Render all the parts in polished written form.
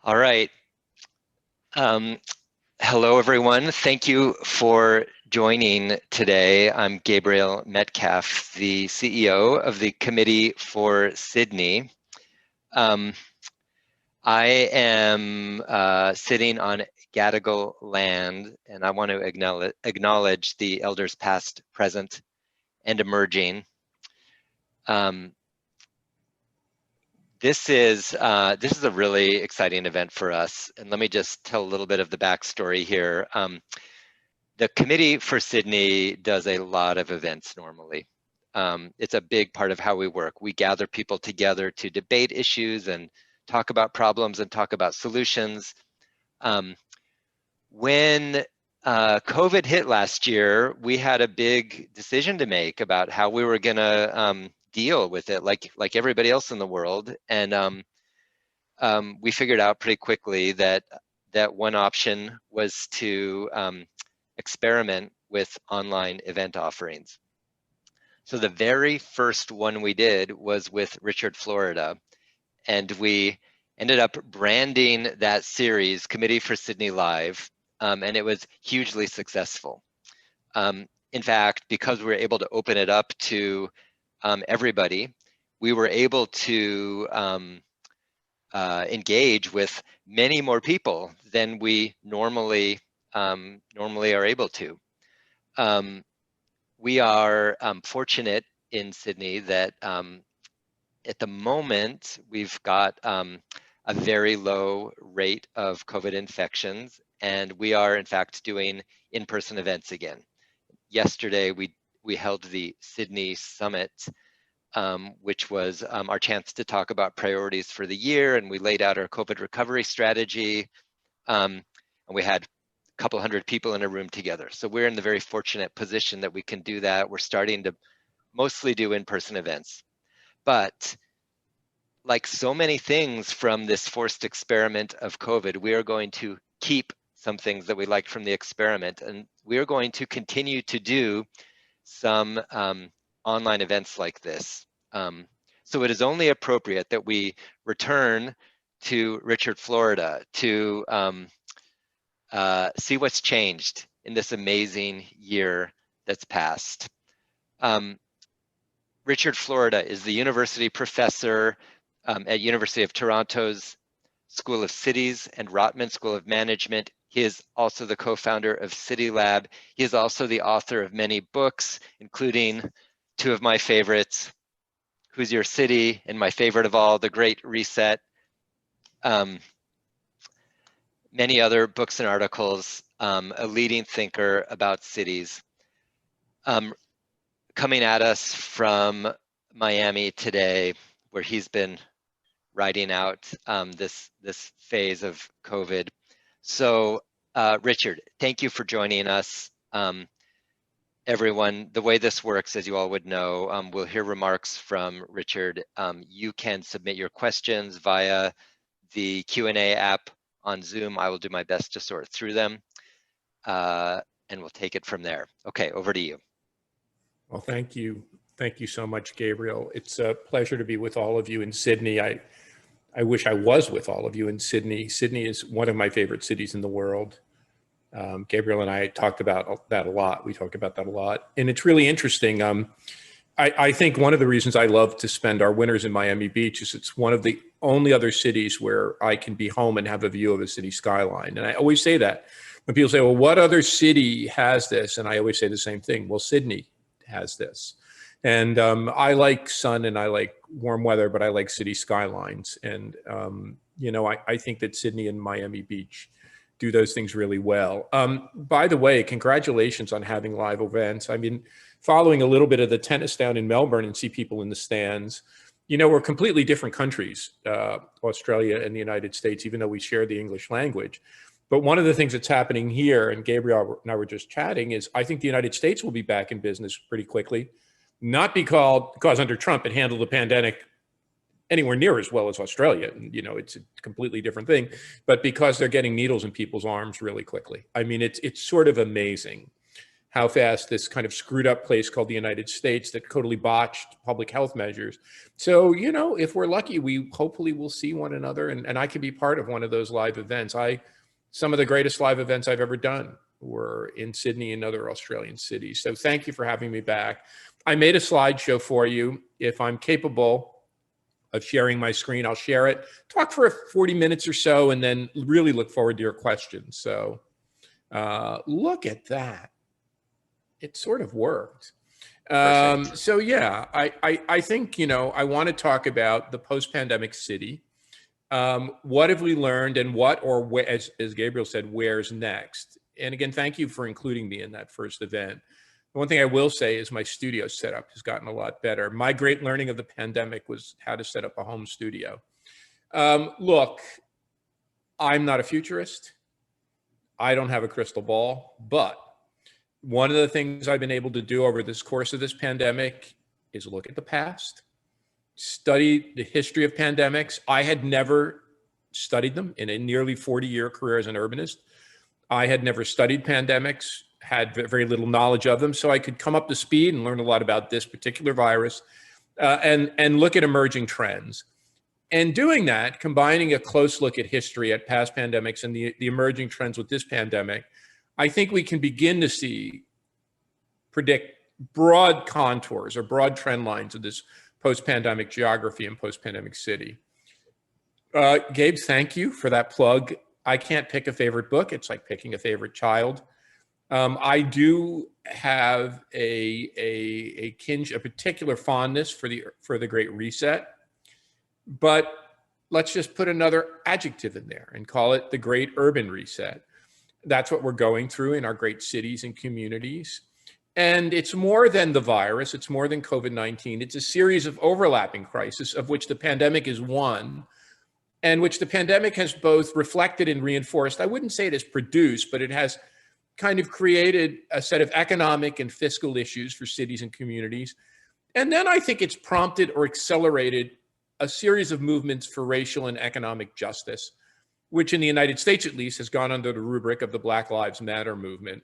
All right. Um, Hello, everyone. Thank you for joining today. I'm Gabriel Metcalf, the CEO of the Committee for Sydney. I am sitting on Gadigal land, and I want to acknowledge the elders past, present, and emerging. This is a really exciting event for us, and let me just tell a little bit of the backstory here. The Committee for Sydney does a lot of events normally. It's a big part of how we work. We gather people together to debate issues and talk about problems and talk about solutions. When COVID hit last year, we had a big decision to make about how we were going to deal with it, like everybody else in the world. And we figured out pretty quickly that one option was to experiment with online event offerings. So the very first one we did was with Richard, Florida, and we ended up branding that series Committee for Sydney Live, and it was hugely successful. In fact, because we were able to open it up to everybody, we were able to engage with many more people than we normally are able to. We are fortunate in Sydney that at the moment we've got a very low rate of COVID infections, and we are in fact doing in-person events again. Yesterday we held the Sydney Summit, which was our chance to talk about priorities for the year, and we laid out our COVID recovery strategy, and we had a couple hundred people in a room together. So we're in the very fortunate position that we can do that. We're starting to mostly do in-person events. But like so many things from this forced experiment of COVID, we are going to keep some things that we liked from the experiment, and we are going to continue to do some online events like this. So it is only appropriate that we return to Richard, Florida to see what's changed in this amazing year that's passed. Richard, Florida is the university professor at University of Toronto's School of Cities and Rotman School of Management. He is also the co-founder of City Lab. He is also the author of many books, including two of my favorites, Who's Your City, and my favorite of all, The Great Reset. Many other books and articles, a leading thinker about cities. Coming at us from Miami today, where he's been riding out this phase of COVID. So Richard, thank you for joining us. Everyone, the way this works, as you all would know, we'll hear remarks from Richard. You can submit your questions via the Q&A app on Zoom. I will do my best to sort through them, and we'll take it from there. Okay, over to you. Well, thank you. Thank you so much, Gabriel. It's a pleasure to be with all of you in Sydney. I wish I was with all of you in Sydney. Sydney is one of my favorite cities in the world. Gabriel and I talked about that a lot. We talk about that a lot. And it's really interesting. I think one of the reasons I love to spend our winters in Miami Beach is it's one of the only other cities where I can be home and have a view of a city skyline. And I always say that when people say, well, what other city has this? And I always say the same thing. Well, Sydney has this. And I like sun and I like warm weather, but I like city skylines. And, you know, I think that Sydney and Miami Beach do those things really well. By the way, congratulations on having live events. I've been following a little bit of the tennis down in Melbourne and see people in the stands. You know, we're completely different countries, Australia and the United States, even though we share the English language. But one of the things that's happening here, and Gabriel and I were just chatting, is I think the United States will be back in business pretty quickly. Not because under Trump it handled the pandemic anywhere near as well as Australia. You know, it's a completely different thing, but because they're getting needles in people's arms really quickly. I mean, it's sort of amazing how fast this kind of screwed up place called the United States that totally botched public health measures. So, you know, if we're lucky, we hopefully will see one another, and I can be part of one of those live events. Some of the greatest live events I've ever done were in Sydney and other Australian cities. So thank you for having me back. I made a slideshow for you. If I'm capable of sharing my screen, I'll share it, talk for 40 minutes or so, and then really look forward to your questions. So look at that. It sort of worked. So yeah, I think, you know, I want to talk about the post-pandemic city. What have we learned, and what, or where, as Gabriel said, where's next? And again, thank you for including me in that first event. The one thing I will say is my studio setup has gotten a lot better. My great learning of the pandemic was how to set up a home studio. Look, I'm not a futurist. I don't have a crystal ball, but one of the things I've been able to do over this course of this pandemic is look at the past, study the history of pandemics. I had never studied them in a nearly 40-year career as an urbanist. I had never studied pandemics, had very little knowledge of them, so I could come up to speed and learn a lot about this particular virus and look at emerging trends. And doing that, combining a close look at history, at past pandemics, and the emerging trends with this pandemic, I think we can begin to predict broad contours or broad trend lines of this post-pandemic geography and post-pandemic city. Gabe, thank you for that plug. I can't pick a favorite book. It's like picking a favorite child. I do have a particular fondness for the Great Reset, but let's just put another adjective in there and call it the Great Urban Reset. That's what we're going through in our great cities and communities. And it's more than the virus. It's more than COVID-19. It's a series of overlapping crises, of which the pandemic is one, and which the pandemic has both reflected and reinforced. I wouldn't say it has produced, but it has kind of created a set of economic and fiscal issues for cities and communities. And then I think it's prompted or accelerated a series of movements for racial and economic justice, which in the United States, at least, has gone under the rubric of the Black Lives Matter movement.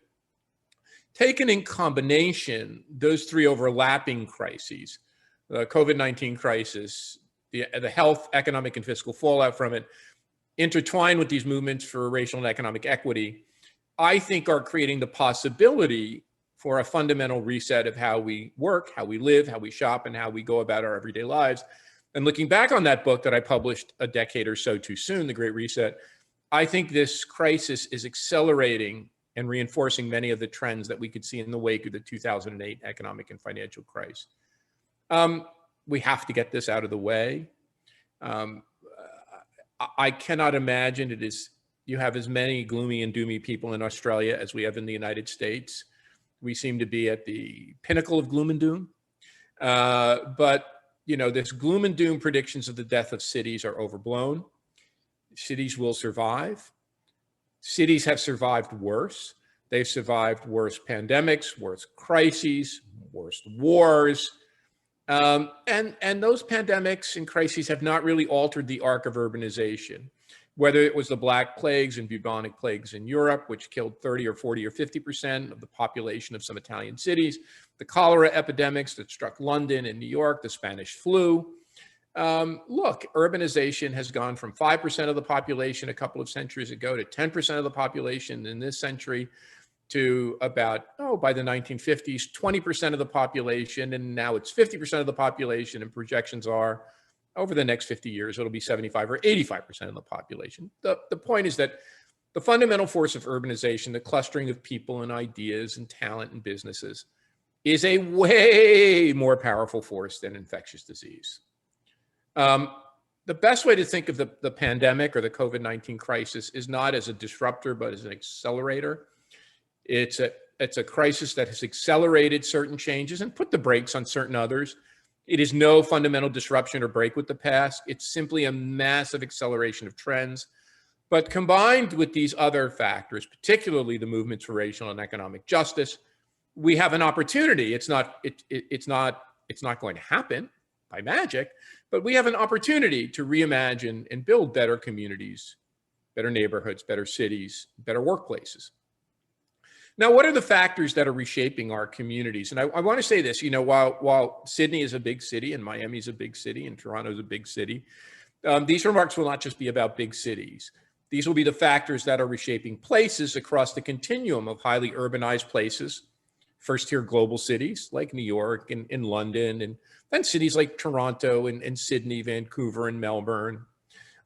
Taken in combination, those three overlapping crises, the COVID-19 crisis, the health, economic, and fiscal fallout from it, intertwined with these movements for racial and economic equity, I think are creating the possibility for a fundamental reset of how we work, how we live, how we shop, and how we go about our everyday lives. And looking back on that book that I published a decade or so too soon, The Great Reset, I think this crisis is accelerating and reinforcing many of the trends that we could see in the wake of the 2008 economic and financial crisis. We have to get this out of the way. I cannot imagine you have as many gloomy and doomy people in Australia as we have in the United States. We seem to be at the pinnacle of gloom and doom. But you know, this gloom and doom predictions of the death of cities are overblown. Cities will survive. Cities have survived worse. They've survived worse pandemics, worse crises, worse wars. And those pandemics and crises have not really altered the arc of urbanization, whether it was the Black Plagues and bubonic plagues in Europe, which killed 30 or 40 or 50% of the population of some Italian cities, the cholera epidemics that struck London and New York, the Spanish flu. Look, urbanization has gone from 5% of the population a couple of centuries ago to 10% of the population in this century to about, by the 1950s, 20% of the population, and now it's 50% of the population, and projections are over the next 50 years, it'll be 75 or 85% of the population. The point is that the fundamental force of urbanization, the clustering of people and ideas and talent and businesses, is a way more powerful force than infectious disease. The best way to think of the pandemic or the COVID-19 crisis is not as a disruptor, but as an accelerator. It's a crisis that has accelerated certain changes and put the brakes on certain others. It is no fundamental disruption or break with the past. It's simply a massive acceleration of trends. But combined with these other factors, particularly the movements for racial and economic justice, we have an opportunity. It's not going to happen by magic, but we have an opportunity to reimagine and build better communities, better neighborhoods, better cities, better workplaces. Now, what are the factors that are reshaping our communities? And I want to say this, while Sydney is a big city and Miami is a big city and Toronto is a big city, these remarks will not just be about big cities. These will be the factors that are reshaping places across the continuum of highly urbanized places, first-tier global cities like New York and London, and then cities like Toronto and Sydney, Vancouver, and Melbourne.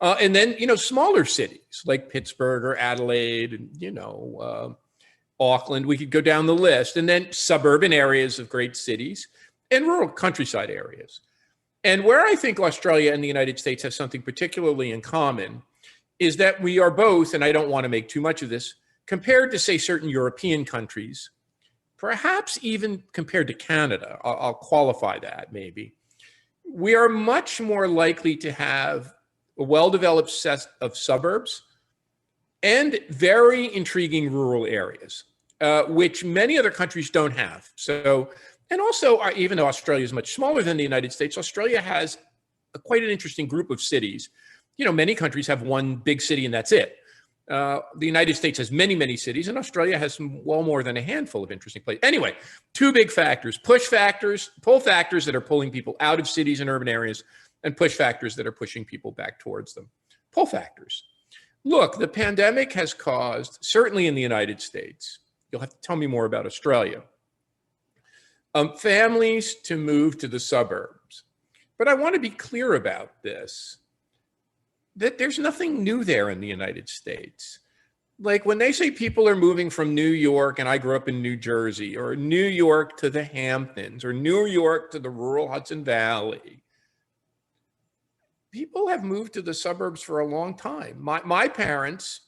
And then, smaller cities like Pittsburgh or Adelaide, and, Auckland, we could go down the list, and then suburban areas of great cities and rural countryside areas. And where I think Australia and the United States have something particularly in common is that we are both, and I don't want to make too much of this, compared to, say, certain European countries, perhaps even compared to Canada, I'll qualify that maybe, we are much more likely to have a well-developed set of suburbs and very intriguing rural areas, which many other countries don't have. So, and also, even though Australia is much smaller than the United States, Australia has quite an interesting group of cities. Many countries have one big city and that's it. The United States has many, many cities, and Australia has well more than a handful of interesting places. Anyway, two big factors: pull factors that are pulling people out of cities and urban areas, and push factors that are pushing people back towards them. Pull factors. Look, the pandemic has caused, certainly in the United States, you'll have to tell me more about Australia, families to move to the suburbs. But I want to be clear about this, that there's nothing new there in the United States. Like when they say people are moving from New York, and I grew up in New Jersey, or New York to the Hamptons, or New York to the rural Hudson Valley, people have moved to the suburbs for a long time. My parents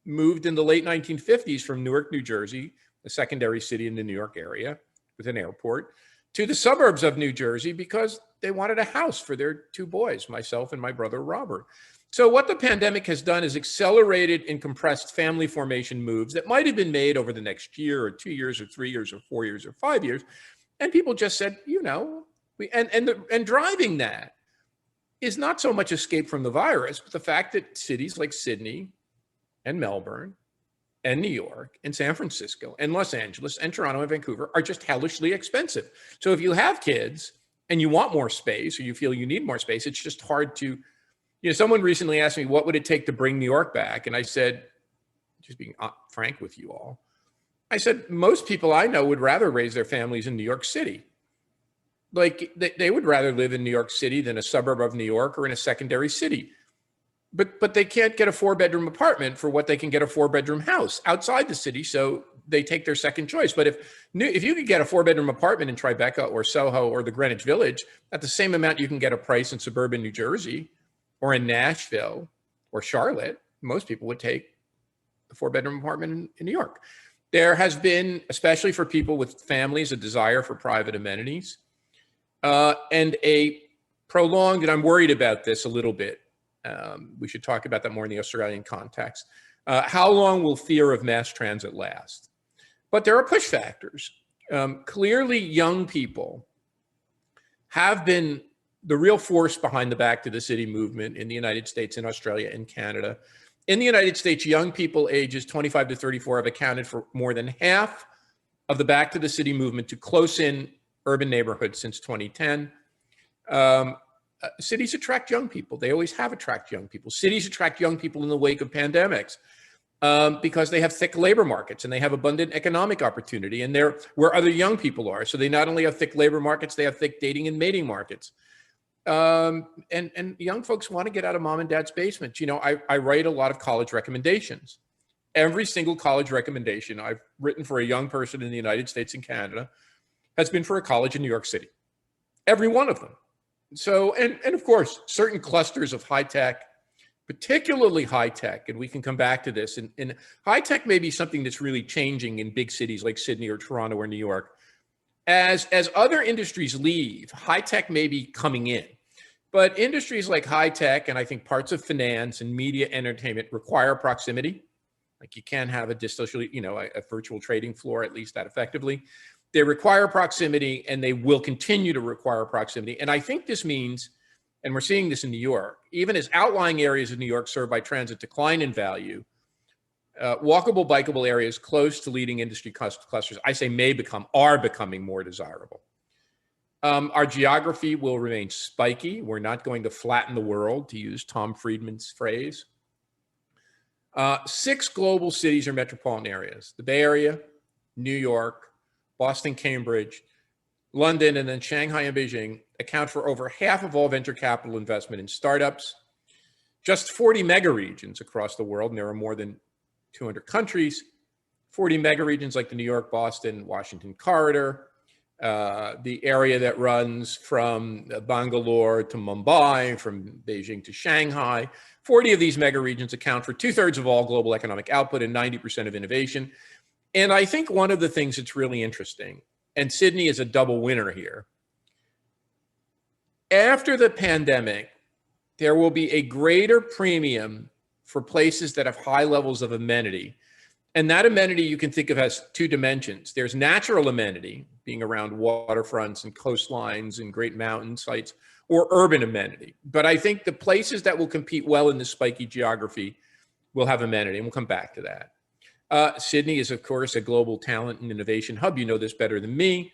moved in the late 1950s from Newark, New Jersey, a secondary city in the New York area with an airport, to the suburbs of New Jersey because they wanted a house for their two boys, myself and my brother Robert. So what the pandemic has done is accelerated and compressed family formation moves that might have been made over the next year or 2 years or 3 years or 4 years or 5 years. And people just said, and driving that is not so much escape from the virus, but the fact that cities like Sydney and Melbourne and New York and San Francisco and Los Angeles and Toronto and Vancouver are just hellishly expensive. So if you have kids and you want more space, or you feel you need more space, it's just hard to, someone recently asked me, what would it take to bring New York back? And I said, just being frank with you all, I said, most people I know would rather raise their families in New York City. Like they would rather live in New York City than a suburb of New York or in a secondary city. But they can't get a 4-bedroom apartment for what they can get a 4-bedroom house outside the city. So they take their second choice. But if you could get a 4-bedroom apartment in Tribeca or Soho or the Greenwich Village at the same amount you can get a price in suburban New Jersey or in Nashville or Charlotte, most people would take a 4-bedroom apartment in New York. There has been, especially for people with families, a desire for private amenities. And a prolonged, and I'm worried about this a little bit, we should talk about that more in the Australian context. How long will fear of mass transit last? But there are push factors. Clearly, young people have been the real force behind the Back to the City movement in the United States, in Australia, and Canada. In the United States, young people ages 25 to 34 have accounted for more than half of the Back to the City movement to close-in urban neighborhoods since 2010. Cities attract young people. They always have attracted young people. Cities attract young people in the wake of pandemics because they have thick labor markets and they have abundant economic opportunity, and they're where other young people are. So they not only have thick labor markets, they have thick dating and mating markets. And young folks want to get out of mom and dad's basement. I write a lot of college recommendations. Every single college recommendation I've written for a young person in the United States and Canada has been for a college in New York City. Every one of them. So, and of course, certain clusters of high tech, particularly high tech, and we can come back to this, and high tech may be something that's really changing in big cities like Sydney or Toronto or New York. As other industries leave, high tech may be coming in. But industries like high tech, and I think parts of finance and media entertainment, require proximity. Like you can't have a a virtual trading floor, at least that effectively. They require proximity, and they will continue to require proximity. And I think this means, and we're seeing this in New York, even as outlying areas of New York served by transit decline in value, Walkable, bikeable areas close to leading industry clusters, I say are becoming more desirable. Our geography will remain spiky. We're not going to flatten the world, to use Tom Friedman's phrase. 6 global cities or metropolitan areas: the Bay Area, New York, Boston, Cambridge, London, and then Shanghai and Beijing account for over half of all venture capital investment in startups. Just 40 mega regions across the world, and there are more than 200 countries, 40 mega regions like the New York, Boston, Washington corridor, the area that runs from Bangalore to Mumbai, from Beijing to Shanghai. 40 of these mega regions account for 2/3 of all global economic output and 90% of innovation. And I think one of the things that's really interesting, and Sydney is a double winner here, after the pandemic, there will be a greater premium for places that have high levels of amenity. And that amenity you can think of as 2 dimensions. There's natural amenity, being around waterfronts and coastlines and great mountain sites, or urban amenity. But I think the places that will compete well in this spiky geography will have amenity, and we'll come back to that. Sydney is, of course, a global talent and innovation hub. You know this better than me.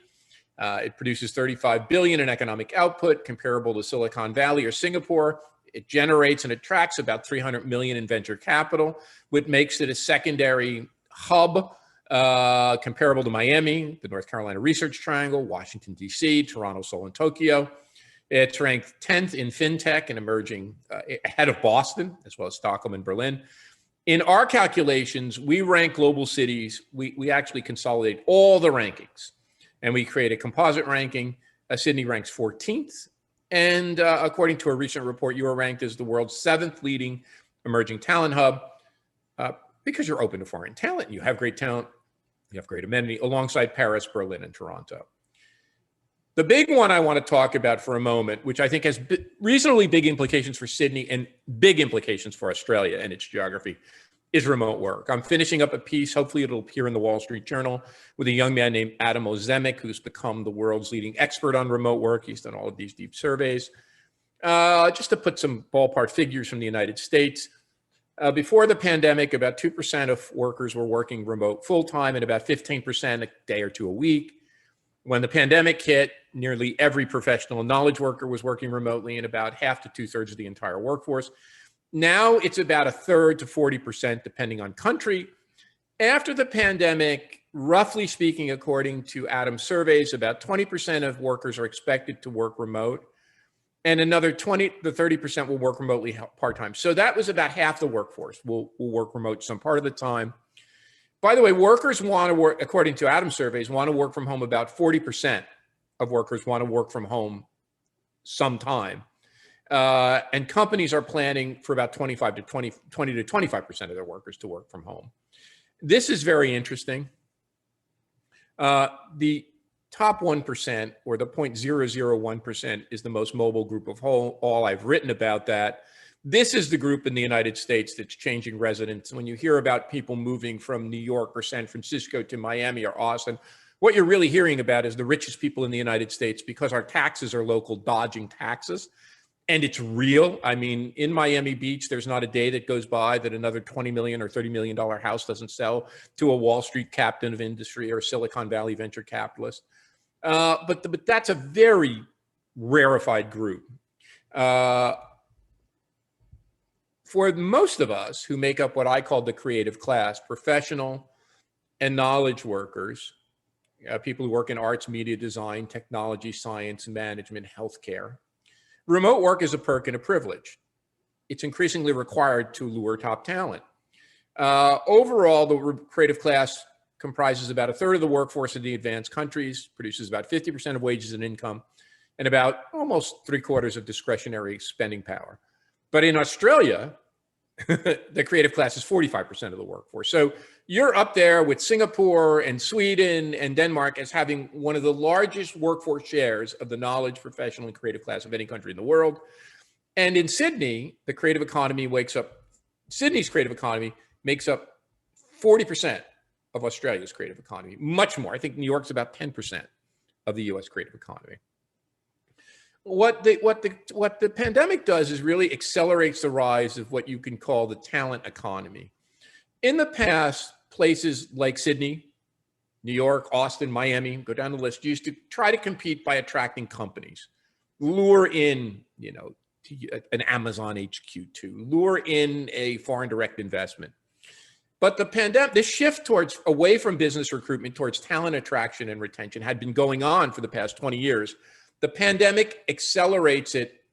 It produces 35 billion in economic output, comparable to Silicon Valley or Singapore. It generates and attracts about 300 million in venture capital, which makes it a secondary hub comparable to Miami, the North Carolina Research Triangle, Washington, D.C., Toronto, Seoul, and Tokyo. It's ranked 10th in fintech and emerging, ahead of Boston, as well as Stockholm and Berlin. In our calculations, we rank global cities. We actually consolidate all the rankings, and we create a composite ranking. Sydney ranks 14th. And according to a recent report, you are ranked as the world's 7th leading emerging talent hub because you're open to foreign talent. You have great talent. You have great amenity, alongside Paris, Berlin, and Toronto. The big one I want to talk about for a moment, which I think has reasonably big implications for Sydney and big implications for Australia and its geography, is remote work. I'm finishing up a piece, hopefully it'll appear in the Wall Street Journal, with a young man named Adam Ozemic, who's become the world's leading expert on remote work. He's done all of these deep surveys. Just to put some ballpark figures from the United States, before the pandemic, about 2% of workers were working remote full-time and about 15% a day or 2 a week. When the pandemic hit, nearly every professional knowledge worker was working remotely, and about half to 2/3 of the entire workforce. Now it's about 1/3 to 40%, depending on country. After the pandemic, roughly speaking, according to Adam's surveys, about 20% of workers are expected to work remote, and another 20 to 30% will work remotely part-time. So that was about half the workforce will work remote some part of the time. By the way, workers want to work, according to Adam's surveys, want to work from home. About 40% of workers want to work from home sometime. And companies are planning for about 20 to 25% of their workers to work from home. This is very interesting. The top 1%, or the 0.001%, is the most mobile group of all. I've written about that. This is the group in the United States that's changing residence. When you hear about people moving from New York or San Francisco to Miami or Austin, what you're really hearing about is the richest people in the United States, because our taxes are local, dodging taxes. And it's real. I mean, in Miami Beach, there's not a day that goes by that another $20 million or $30 million house doesn't sell to a Wall Street captain of industry or a Silicon Valley venture capitalist. But that's a very rarefied group. For most of us who make up what I call the creative class, professional and knowledge workers, people who work in arts, media, design, technology, science, management, healthcare, remote work is a perk and a privilege. It's increasingly required to lure top talent. Overall, the creative class comprises about 1/3 of the workforce in the advanced countries, produces about 50% of wages and income, and about almost 3/4 of discretionary spending power. But in Australia, the creative class is 45% of the workforce. So you're up there with Singapore and Sweden and Denmark as having one of the largest workforce shares of the knowledge, professional, and creative class of any country in the world. And in Sydney, the creative economy Sydney's creative economy makes up 40% of Australia's creative economy, much more. I think New York's about 10% of the US creative economy. What the pandemic does is really accelerates the rise of what you can call the talent economy. In the past, places like Sydney, New York, Austin, Miami, go down the list, used to try to compete by attracting companies, lure in, an Amazon HQ2, lure in a foreign direct investment. But the pandemic, this shift away from business recruitment towards talent attraction and retention had been going on for the past 20 years. The pandemic accelerates it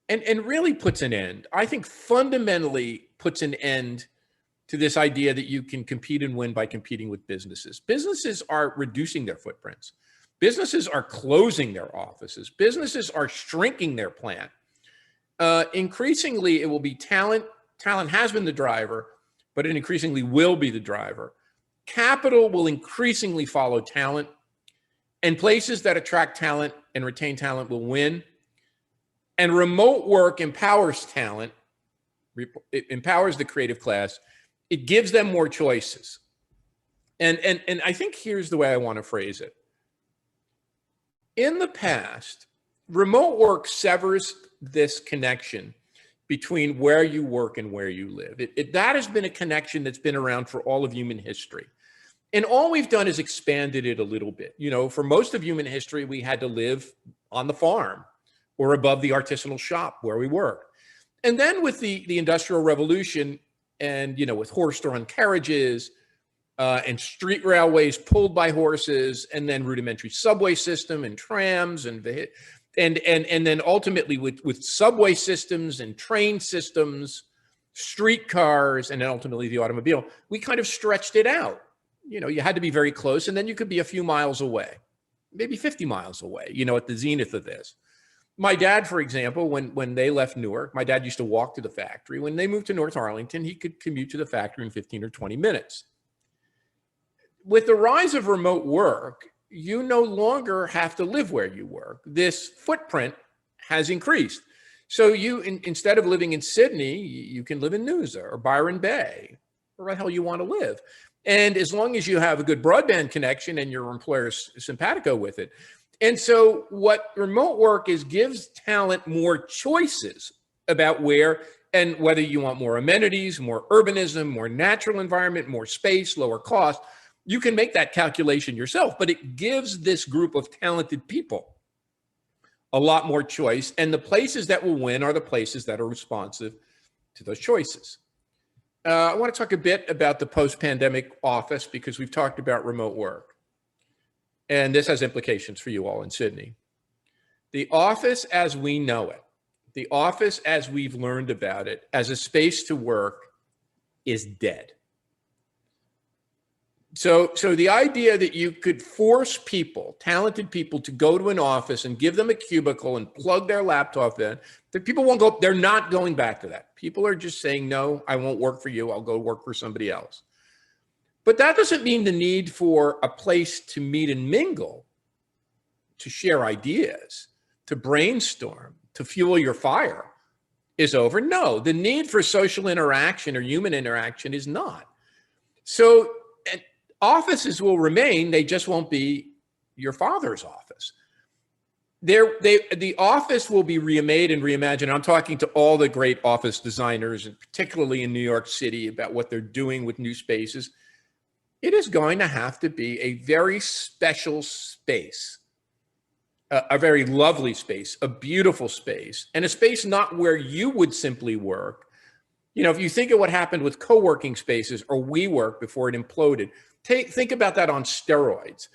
and really puts an end, I think fundamentally puts an end to this idea that you can compete and win by competing with businesses. Businesses are reducing their footprints. Businesses are closing their offices. Businesses are shrinking their plant. Increasingly, it will be talent. Talent has been the driver, but it increasingly will be the driver. Capital will increasingly follow talent, and places that attract talent and retain talent will win. And remote work empowers talent, it empowers the creative class. It gives them more choices. And I think here's the way I want to phrase it. In the past, remote work severs this connection between where you work and where you live. That has been a connection that's been around for all of human history. And all we've done is expanded it a little bit. For most of human history, we had to live on the farm or above the artisanal shop where we worked. And then with the Industrial Revolution and, with horse-drawn carriages and street railways pulled by horses, and then rudimentary subway system and trams and then ultimately with subway systems and train systems, streetcars, and then ultimately the automobile, we kind of stretched it out. You had to be very close, and then you could be a few miles away, maybe 50 miles away, at the zenith of this. My dad, for example, when they left Newark, my dad used to walk to the factory. When they moved to North Arlington, he could commute to the factory in 15 or 20 minutes. With the rise of remote work, you no longer have to live where you work. This footprint has increased. So instead of living in Sydney, you can live in Noosa or Byron Bay, where the hell you want to live. And as long as you have a good broadband connection and your employer's simpatico with it. And so what remote work gives talent more choices about where and whether you want more amenities, more urbanism, more natural environment, more space, lower cost. You can make that calculation yourself, but it gives this group of talented people a lot more choice. And the places that will win are the places that are responsive to those choices. I want to talk a bit about the post-pandemic office because we've talked about remote work. And this has implications for you all in Sydney. The office as we know it, the office as we've learned about it, as a space to work is dead. So the idea that you could force people, talented people, to go to an office and give them a cubicle and plug their laptop in, that people won't go, they're not going back to that. People are just saying, no, I won't work for you. I'll go work for somebody else. But that doesn't mean the need for a place to meet and mingle, to share ideas, to brainstorm, to fuel your fire is over. No, the need for social interaction or human interaction is not. So offices will remain, they just won't be your father's office. The office will be remade and reimagined. I'm talking to all the great office designers, and particularly in New York City, about what they're doing with new spaces. It is going to have to be a very special space, a very lovely space, a beautiful space, and a space not where you would simply work. If you think of what happened with co-working spaces or WeWork before it imploded, think about that on steroids.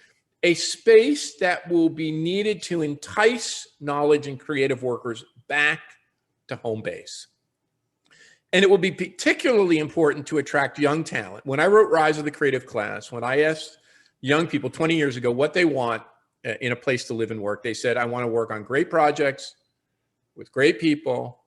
A space that will be needed to entice knowledge and creative workers back to home base. And it will be particularly important to attract young talent. When I wrote Rise of the Creative Class, when I asked young people 20 years ago what they want in a place to live and work, they said, I want to work on great projects with great people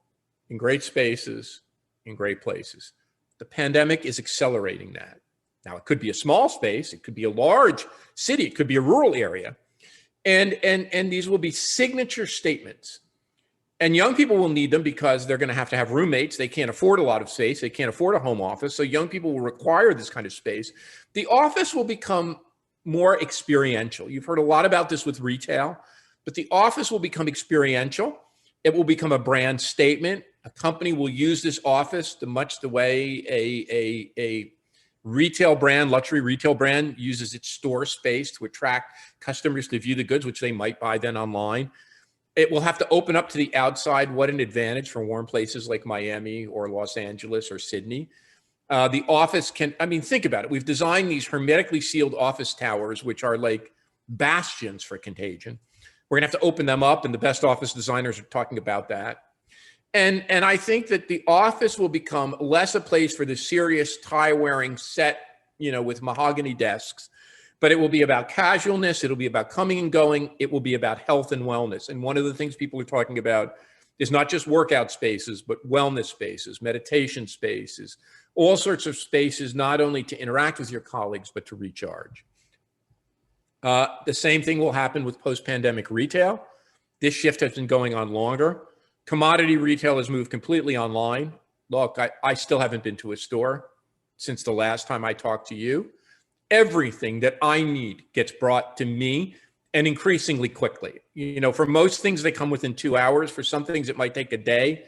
in great spaces in great places. The pandemic is accelerating that. Now, it could be a small space, it could be a large city, it could be a rural area. And these will be signature statements. And young people will need them because they're going to have roommates. They can't afford a lot of space. They can't afford a home office. So young people will require this kind of space. The office will become more experiential. You've heard a lot about this with retail, but the office will become experiential. It will become a brand statement. A company will use this office much the way a retail brand, luxury retail brand, uses its store space to attract customers to view the goods, which they might buy then online. It will have to open up to the outside. What an advantage for warm places like Miami or Los Angeles or Sydney. The office can, I mean, think about it. We've designed these hermetically sealed office towers, which are like bastions for contagion. We're gonna have to open them up, and the best office designers are talking about that. And I think that the office will become less a place for the serious tie-wearing set, with mahogany desks, but it will be about casualness. It'll be about coming and going. It will be about health and wellness. And one of the things people are talking about is not just workout spaces, but wellness spaces, meditation spaces, all sorts of spaces, not only to interact with your colleagues, but to recharge. The same thing will happen with post-pandemic retail. This shift has been going on longer. Commodity retail has moved completely online. Look, I still haven't been to a store since the last time I talked to you. Everything that I need gets brought to me, and increasingly quickly. For most things, they come within 2 hours. For some things, it might take a day.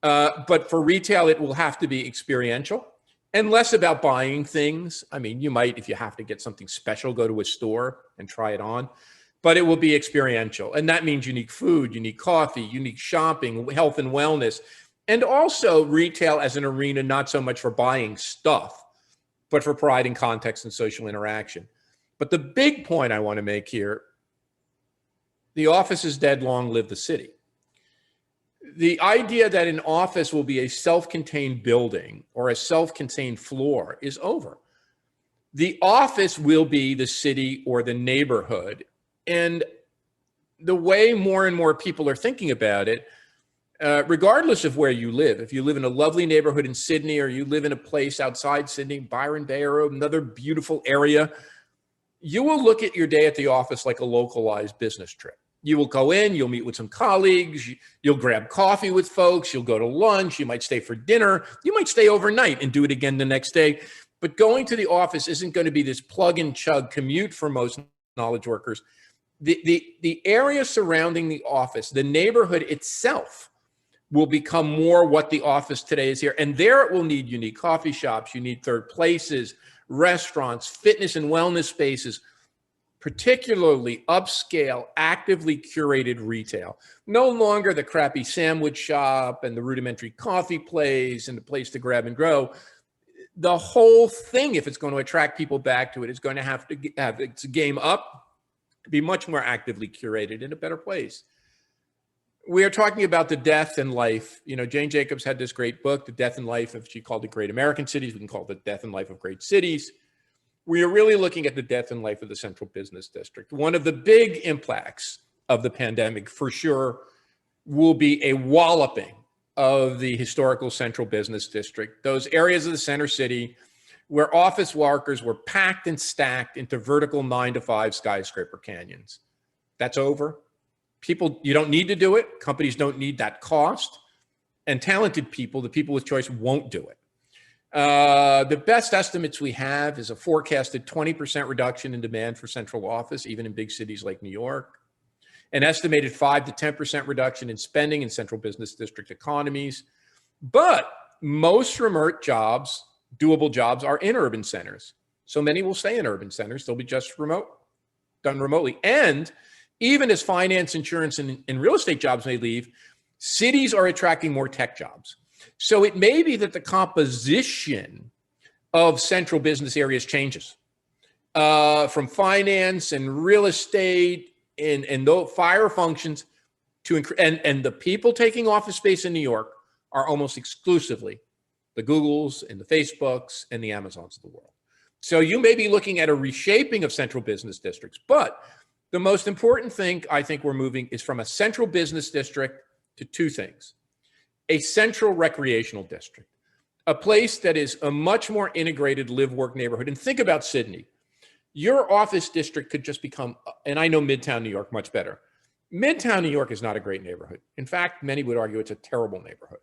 But for retail, it will have to be experiential and less about buying things. I mean, you might, if you have to get something special, go to a store and try it on. But it will be experiential. And that means unique food, unique coffee, unique shopping, health and wellness, and also retail as an arena, not so much for buying stuff, but for providing context and social interaction. But the big point I want to make here, the office is dead, long live the city. The idea that an office will be a self-contained building or a self-contained floor is over. The office will be the city or the neighborhood. And the way more and more people are thinking about it, regardless of where you live, if you live in a lovely neighborhood in Sydney, or you live in a place outside Sydney, Byron Bay or another beautiful area, you will look at your day at the office like a localized business trip. You will go in, you'll meet with some colleagues, you'll grab coffee with folks, you'll go to lunch, you might stay for dinner, you might stay overnight and do it again the next day. But going to the office isn't going to be this plug and chug commute for most knowledge workers. The area surrounding the office, the neighborhood itself, will become more what the office today is here. And there it will need unique coffee shops, you need third places, restaurants, fitness and wellness spaces, particularly upscale, actively curated retail. No longer the crappy sandwich shop and the rudimentary coffee place and the place to grab and grow. The whole thing, if it's going to attract people back to it, is going to have its game up, be much more actively curated in a better place. We are talking about the death and life. Jane Jacobs had this great book, The Death and Life of, she called it Great American Cities. We can call it The Death and Life of Great Cities. We are really looking at the death and life of the central business district. One of the big impacts of the pandemic, for sure, will be a walloping of the historical central business district, those areas of the center city where office workers were packed and stacked into vertical 9-to-5 skyscraper canyons. That's over. People, you don't need to do it. Companies don't need that cost. And talented people, the people with choice, won't do it. The best estimates we have is a forecasted 20% reduction in demand for central office, even in big cities like New York. An estimated 5 to 10% reduction in spending in central business district economies. But most remote jobs, doable jobs, are in urban centers. So many will stay in urban centers. They'll be just remote, done remotely. And even as finance, insurance, and real estate jobs may leave, cities are attracting more tech jobs. So it may be that the composition of central business areas changes from finance and real estate and those fire functions to, and the people taking office space in New York are almost exclusively the Googles and the Facebooks and the Amazons of the world. So you may be looking at a reshaping of central business districts, but the most important thing I think we're moving is from a central business district to two things. A central recreational district, a place that is a much more integrated live-work neighborhood. And think about Sydney. Your office district could just become, and I know Midtown New York much better. Midtown New York is not a great neighborhood. In fact, many would argue it's a terrible neighborhood.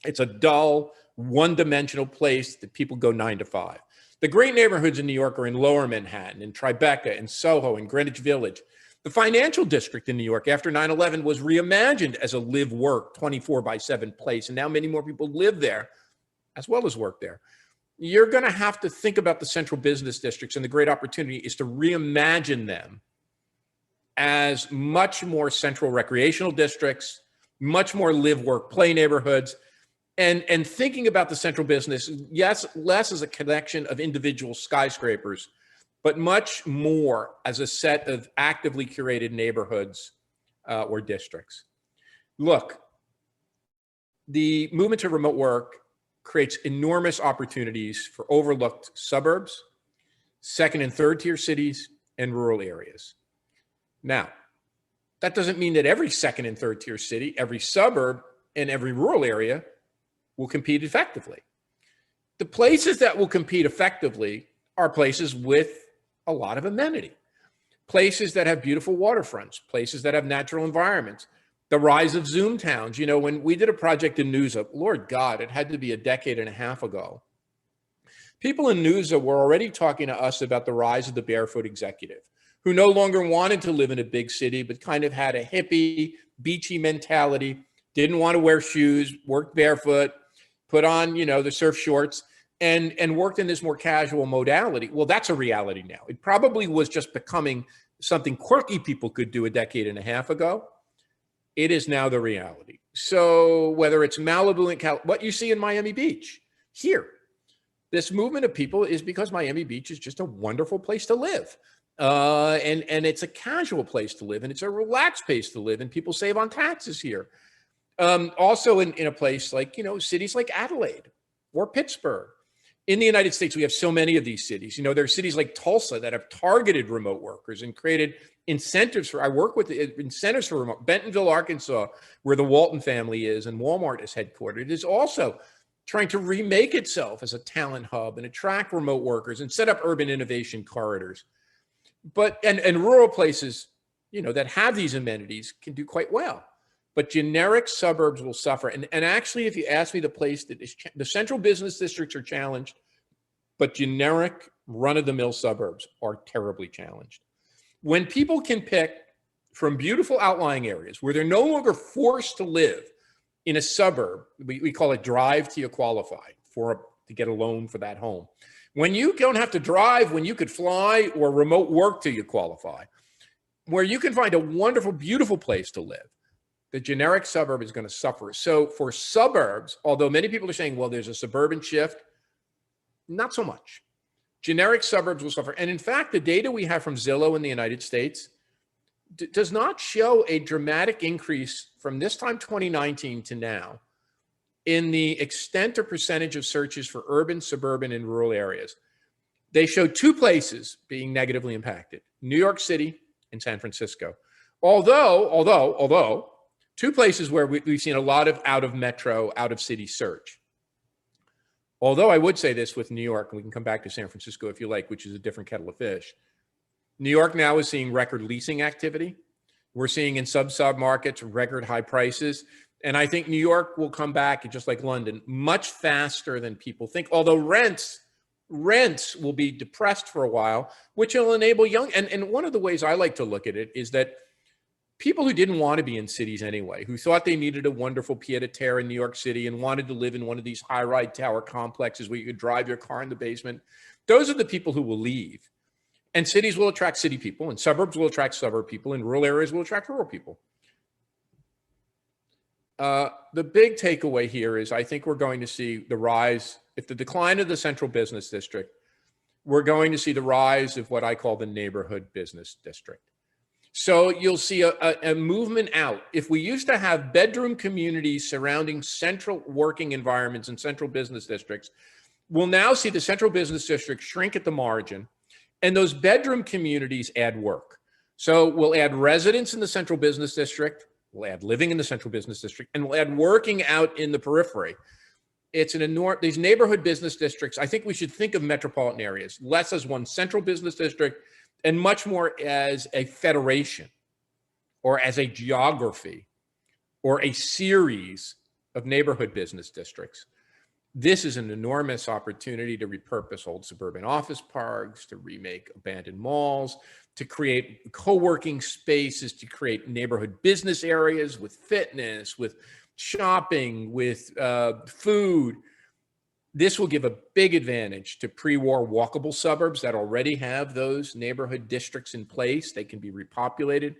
It's a dull, one-dimensional place that people go 9 to 5. The great neighborhoods in New York are in Lower Manhattan, in Tribeca, in Soho, in Greenwich Village. The financial district in New York after 9/11 was reimagined as a live-work 24/7 place, and now many more people live there as well as work there. You're going to have to think about the central business districts, and the great opportunity is to reimagine them as much more central recreational districts, much more live, work, play neighborhoods, and thinking about the central business, yes, less as a collection of individual skyscrapers, but much more as a set of actively curated neighborhoods or districts. Look, the movement to remote work creates enormous opportunities for overlooked suburbs, second and third tier cities, and rural areas. Now, that doesn't mean that every second and third tier city, every suburb, and every rural area will compete effectively. The places that will compete effectively are places with a lot of amenity, places that have beautiful waterfronts, places that have natural environments, the rise of Zoom towns. You know, when we did a project in Noosa, Lord God, it had to be a decade and a half ago. People in Noosa were already talking to us about the rise of the barefoot executive, who no longer wanted to live in a big city, but kind of had a hippie, beachy mentality, didn't want to wear shoes, worked barefoot, put on, you know, the surf shorts, and worked in this more casual modality. Well, that's a reality now. It probably was just becoming something quirky people could do a decade and a half ago. It is now the reality. So whether it's Malibu and what you see in Miami Beach, here, this movement of people is because Miami Beach is just a wonderful place to live. And it's a casual place to live, and it's a relaxed place to live, and people save on taxes here. Also in a place like, you know, cities like Adelaide or Pittsburgh. In the United States, we have so many of these cities. You know, there are cities like Tulsa that have targeted remote workers and created incentives for, I work with the incentives for remote. Bentonville, Arkansas, where the Walton family is and Walmart is headquartered, is also trying to remake itself as a talent hub and attract remote workers and set up urban innovation corridors. But, and rural places, you know, that have these amenities can do quite well. But generic suburbs will suffer. And actually, if you ask me, the place that is, the central business districts are challenged, but generic run-of-the-mill suburbs are terribly challenged. When people can pick from beautiful outlying areas where they're no longer forced to live in a suburb, we call it drive till you qualify to get a loan for that home. When you don't have to drive, when you could fly or remote work till you qualify, where you can find a wonderful, beautiful place to live, the generic suburb is going to suffer. So for suburbs, although many people are saying, well, there's a suburban shift, not so much. Generic suburbs will suffer. And in fact, the data we have from Zillow in the United States does not show a dramatic increase from this time 2019 to now in the extent or percentage of searches for urban, suburban, and rural areas. They show two places being negatively impacted, New York City and San Francisco. Although, two places where we've seen a lot of out of metro, out of city search. Although I would say this with New York, and we can come back to San Francisco if you like, which is a different kettle of fish. New York now is seeing record leasing activity. We're seeing in sub markets record high prices. And I think New York will come back, just like London, much faster than people think. Although rents will be depressed for a while, which will enable young, and one of the ways I like to look at it is that people who didn't want to be in cities anyway, who thought they needed a wonderful pied-à-terre in New York City and wanted to live in one of these high-rise tower complexes where you could drive your car in the basement, those are the people who will leave. And cities will attract city people, and suburbs will attract suburb people, and rural areas will attract rural people. The big takeaway here is I think we're going to see the rise, if the decline of the central business district, we're going to see the rise of what I call the neighborhood business district. So you'll see a movement out. If we used to have bedroom communities surrounding central working environments and central business districts, we'll now see the central business district shrink at the margin, and those bedroom communities add work. So we'll add residents in the central business district, we'll add living in the central business district, and we'll add working out in the periphery. It's an enormous, these neighborhood business districts, I think we should think of metropolitan areas less as one central business district and much more as a federation or as a geography or a series of neighborhood business districts. This is an enormous opportunity to repurpose old suburban office parks, to remake abandoned malls, to create co-working spaces, to create neighborhood business areas with fitness, with shopping, with food. This will give a big advantage to pre-war walkable suburbs that already have those neighborhood districts in place. They can be repopulated.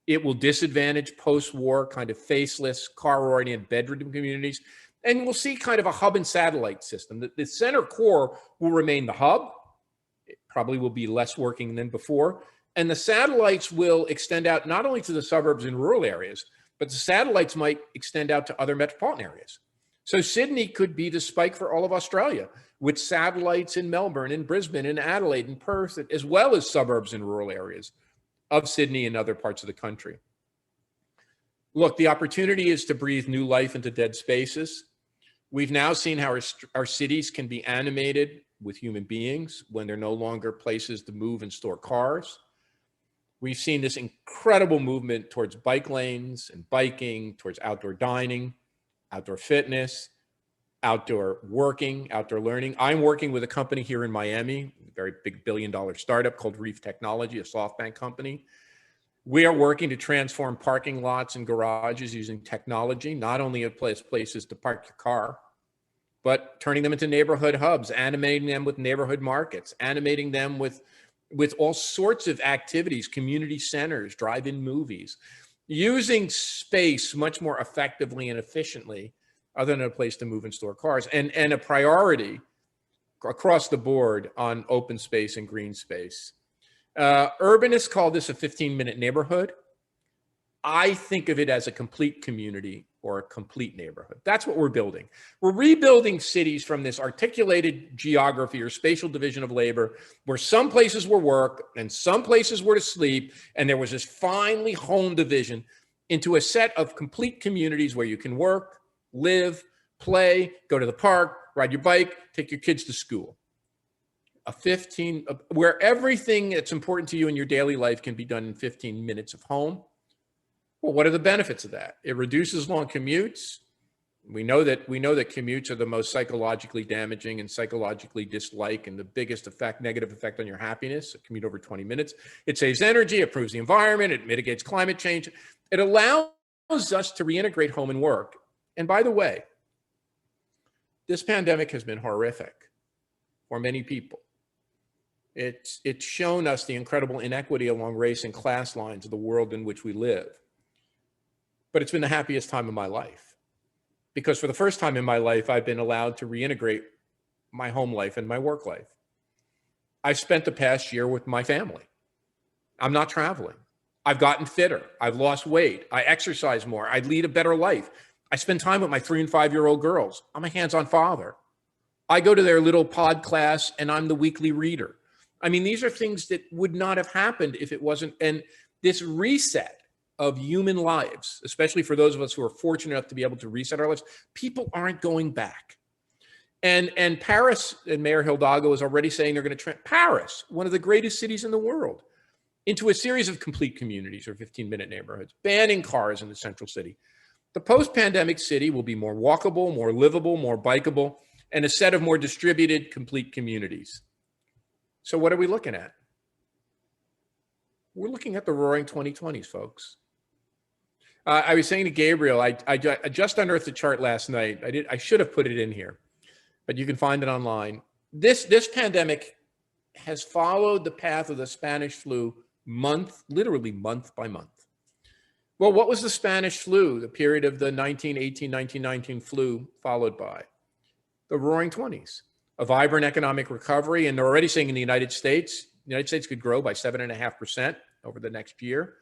It will disadvantage post-war kind of faceless, car-oriented bedroom communities. And we'll see kind of a hub and satellite system. The center core will remain the hub. It probably will be less working than before. And the satellites will extend out not only to the suburbs and rural areas, but the satellites might extend out to other metropolitan areas. So Sydney could be the spike for all of Australia, with satellites in Melbourne, in Brisbane, in Adelaide, and Perth, as well as suburbs and rural areas of Sydney and other parts of the country. Look, the opportunity is to breathe new life into dead spaces. We've now seen how our cities can be animated with human beings when they're no longer places to move and store cars. We've seen this incredible movement towards bike lanes and biking, towards outdoor dining, outdoor fitness, outdoor working, outdoor learning. I'm working with a company here in Miami, a very big billion-dollar startup called Reef Technology, a SoftBank company. We are working to transform parking lots and garages using technology, not only at places to park your car, but turning them into neighborhood hubs, animating them with neighborhood markets, animating them with all sorts of activities, community centers, drive-in movies, using space much more effectively and efficiently other than a place to move and store cars, and a priority across the board on open space and green space. Urbanists call this a 15-minute neighborhood. I think of it as a complete community or a complete neighborhood. That's what we're building. We're rebuilding cities from this articulated geography or spatial division of labor, where some places were work and some places were to sleep, and there was this finely honed division into a set of complete communities where you can work, live, play, go to the park, ride your bike, take your kids to school. Where everything that's important to you in your daily life can be done in 15 minutes of home. Well, what are the benefits of that? It reduces long commutes. We know that commutes are the most psychologically damaging and psychologically disliked and the biggest negative effect on your happiness, a commute over 20 minutes. It saves energy, it improves the environment, it mitigates climate change. It allows us to reintegrate home and work. And by the way, this pandemic has been horrific for many people. It's shown us the incredible inequity along race and class lines of the world in which we live. But it's been the happiest time of my life, because for the first time in my life, I've been allowed to reintegrate my home life and my work life. I've spent the past year with my family. I'm not traveling. I've gotten fitter. I've lost weight. I exercise more. I lead a better life. I spend time with my 3- and 5-year-old girls. I'm a hands-on father. I go to their little pod class and I'm the weekly reader. I mean, these are things that would not have happened if it wasn't. And this reset of human lives, especially for those of us who are fortunate enough to be able to reset our lives, people aren't going back. And Paris, and Mayor Hidalgo is already saying they're going to Paris, one of the greatest cities in the world, into a series of complete communities or 15-minute neighborhoods, banning cars in the central city. The post-pandemic city will be more walkable, more livable, more bikeable, and a set of more distributed, complete communities. So what are we looking at? We're looking at the roaring 2020s, folks. I was saying to Gabriel, I just unearthed the chart last night. I should have put it in here, but you can find it online. This pandemic has followed the path of the Spanish flu literally month by month. Well, what was the Spanish flu, the period of the 1918, 1919 flu, followed by? The roaring 20s, a vibrant economic recovery. And they're already saying in the United States could grow by 7.5% over the next year.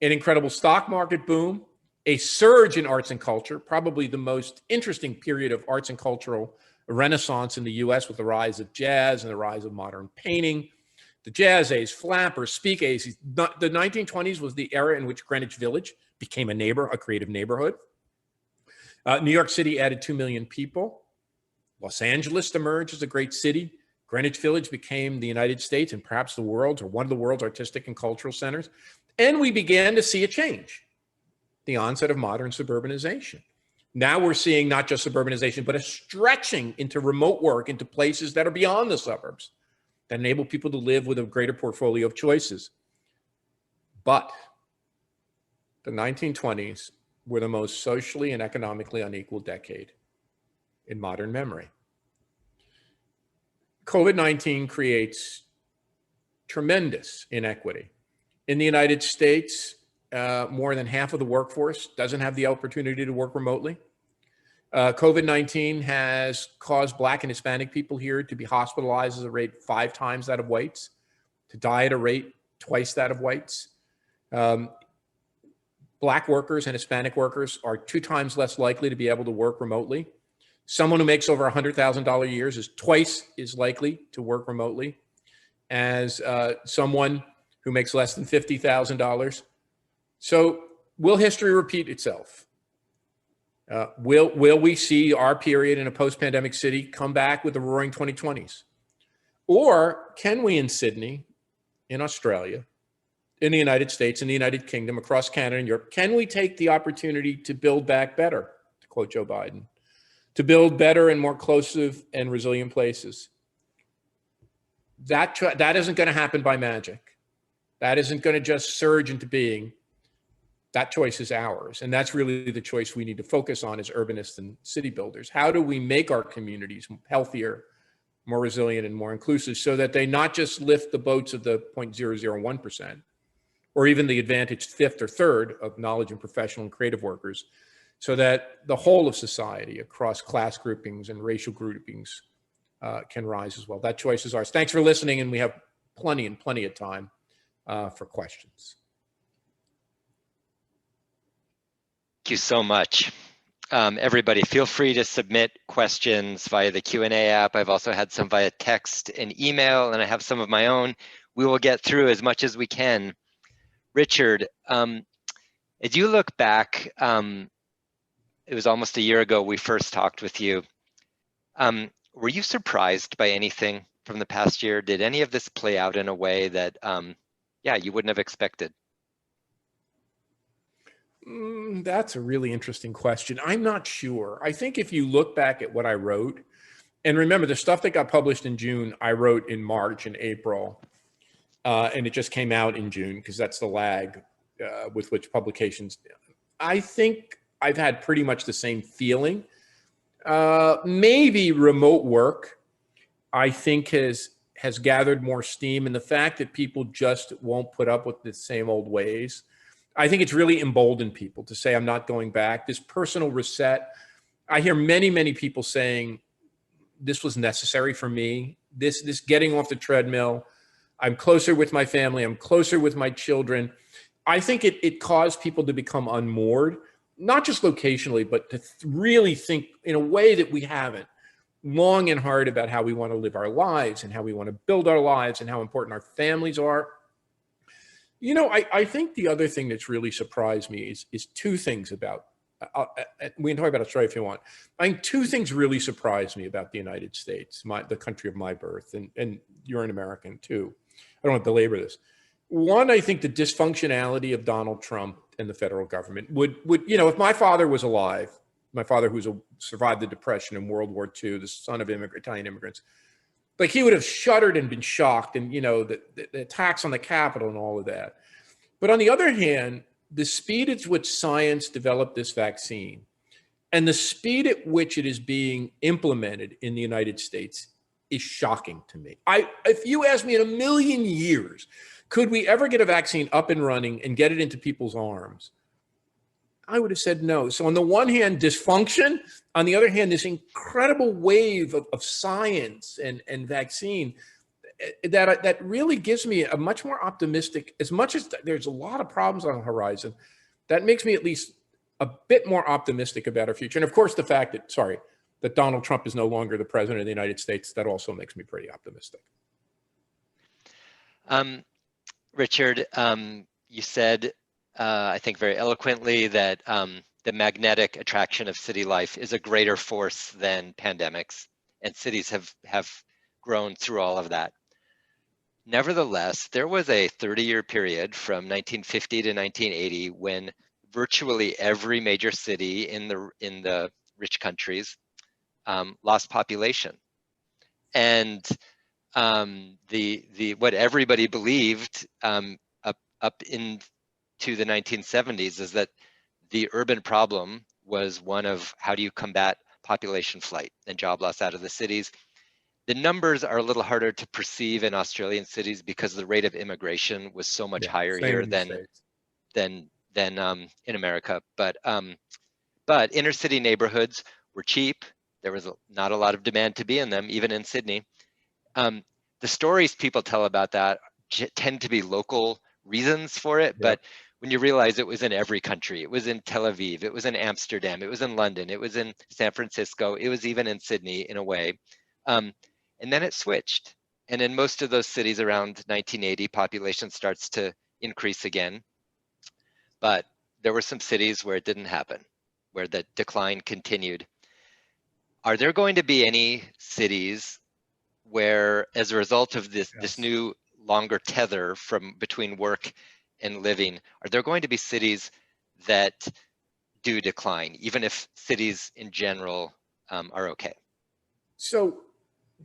An incredible stock market boom, a surge in arts and culture, probably the most interesting period of arts and cultural renaissance in the US, with the rise of jazz and the rise of modern painting. The Jazz Age, flappers, speak A's. The 1920s was the era in which Greenwich Village became a creative neighborhood. New York City added 2 million people. Los Angeles emerged as a great city. Greenwich Village became the United States and perhaps the world's, or one of the world's, artistic and cultural centers. And we began to see a change, the onset of modern suburbanization. Now we're seeing not just suburbanization, but a stretching into remote work, into places that are beyond the suburbs, that enable people to live with a greater portfolio of choices. But the 1920s were the most socially and economically unequal decade in modern memory. COVID-19 creates tremendous inequity. In the United States, more than half of the workforce doesn't have the opportunity to work remotely. COVID-19 has caused Black and Hispanic people here to be hospitalized at a rate 5 times that of whites, to die at a rate twice that of whites. Black workers and Hispanic workers are 2 times less likely to be able to work remotely. Someone who makes over $100,000 a year is twice as likely to work remotely as someone who makes less than $50,000. So will history repeat itself? Will we see our period in a post-pandemic city come back with the roaring 2020s? Or can we in Sydney, in Australia, in the United States, in the United Kingdom, across Canada and Europe, can we take the opportunity to build back better, to quote Joe Biden, to build better and more inclusive and resilient places? That isn't going to happen by magic. That isn't going to just surge into being. That choice is ours. And that's really the choice we need to focus on as urbanists and city builders. How do we make our communities healthier, more resilient, and more inclusive so that they not just lift the boats of the 0.001%, or even the advantaged 5th or 3rd of knowledge and professional and creative workers, so that the whole of society across class groupings and racial groupings can rise as well. That choice is ours. Thanks for listening, and we have plenty of time for questions. Thank you so much. Everybody, feel free to submit questions via the Q&A app. I've also had some via text and email, and I have some of my own. We will get through as much as we can. Richard, as you look back, it was almost a year ago we first talked with you. Were you surprised by anything from the past year? Did any of this play out in a way that, yeah, you wouldn't have expected? That's a really interesting question. I'm not sure. I think if you look back at what I wrote, and remember the stuff that got published in June, I wrote in March and April, and it just came out in June because that's the lag with which publications. I think I've had pretty much the same feeling. Maybe remote work, I think has gathered more steam, and the fact that people just won't put up with the same old ways. I think it's really emboldened people to say, I'm not going back. This personal reset, I hear many people saying, this was necessary for me. This getting off the treadmill, I'm closer with my family, I'm closer with my children. I think it caused people to become unmoored, not just locationally, but to really think in a way that we haven't, long and hard about how we want to live our lives and how we want to build our lives and how important our families are. You know, I think the other thing that's really surprised me is 2 things about, we can talk about Australia if you want. I think 2 things really surprised me about the United States, the country of my birth, and you're an American too. I don't want to belabor this. One, I think the dysfunctionality of Donald Trump and the federal government would, you know, if my father was alive, my father who survived the Depression and World War II, the son of Italian immigrants, like he would have shuddered and been shocked, and you know the attacks on the Capitol and all of that. But on the other hand, the speed at which science developed this vaccine and the speed at which it is being implemented in the United States is shocking to me. If you asked me in a million years, could we ever get a vaccine up and running and get it into people's arms, I would have said no. So on the one hand, dysfunction. On the other hand, this incredible wave of science and vaccine that really gives me a much more optimistic, as much as there's a lot of problems on the horizon, that makes me at least a bit more optimistic about our future. And of course, the fact that Donald Trump is no longer the president of the United States, that also makes me pretty optimistic. Richard, you said, I think very eloquently, that the magnetic attraction of city life is a greater force than pandemics, and cities have grown through all of that. Nevertheless, there was a 30-year period from 1950 to 1980 when virtually every major city in the rich countries lost population, and what everybody believed up in to the 1970s is that the urban problem was one of how do you combat population flight and job loss out of the cities. The numbers are a little harder to perceive in Australian cities because the rate of immigration was so much Yeah, higher same here in the States. than in America. But inner city neighborhoods were cheap. There was not a lot of demand to be in them, even in Sydney. Um, the stories people tell about that tend to be local reasons for it, Yep. but when you realize it was in every country, it was in Tel Aviv, it was in Amsterdam, it was in London, it was in San Francisco, it was even in Sydney in a way. And then it switched. And in most of those cities around 1980, population starts to increase again. But there were some cities where it didn't happen, where the decline continued. Are there going to be any cities where, as a result of this Yes. new longer tether from between work and living, are there going to be cities that do decline, even if cities in general are okay? So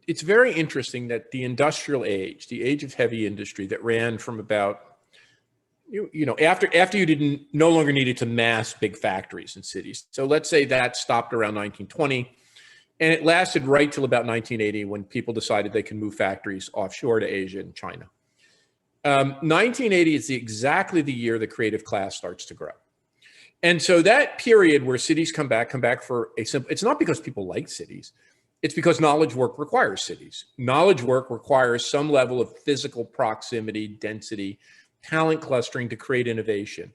it's very interesting that the industrial age, the age of heavy industry that ran from about, after you didn't no longer needed to mass big factories in cities. So let's say that stopped around 1920, and it lasted right till about 1980 when people decided they can move factories offshore to Asia and China. 1980 is exactly the year the creative class starts to grow. And so that period where cities come back for a simple, it's not because people like cities. It's because knowledge work requires cities. Knowledge work requires some level of physical proximity, density, talent clustering to create innovation.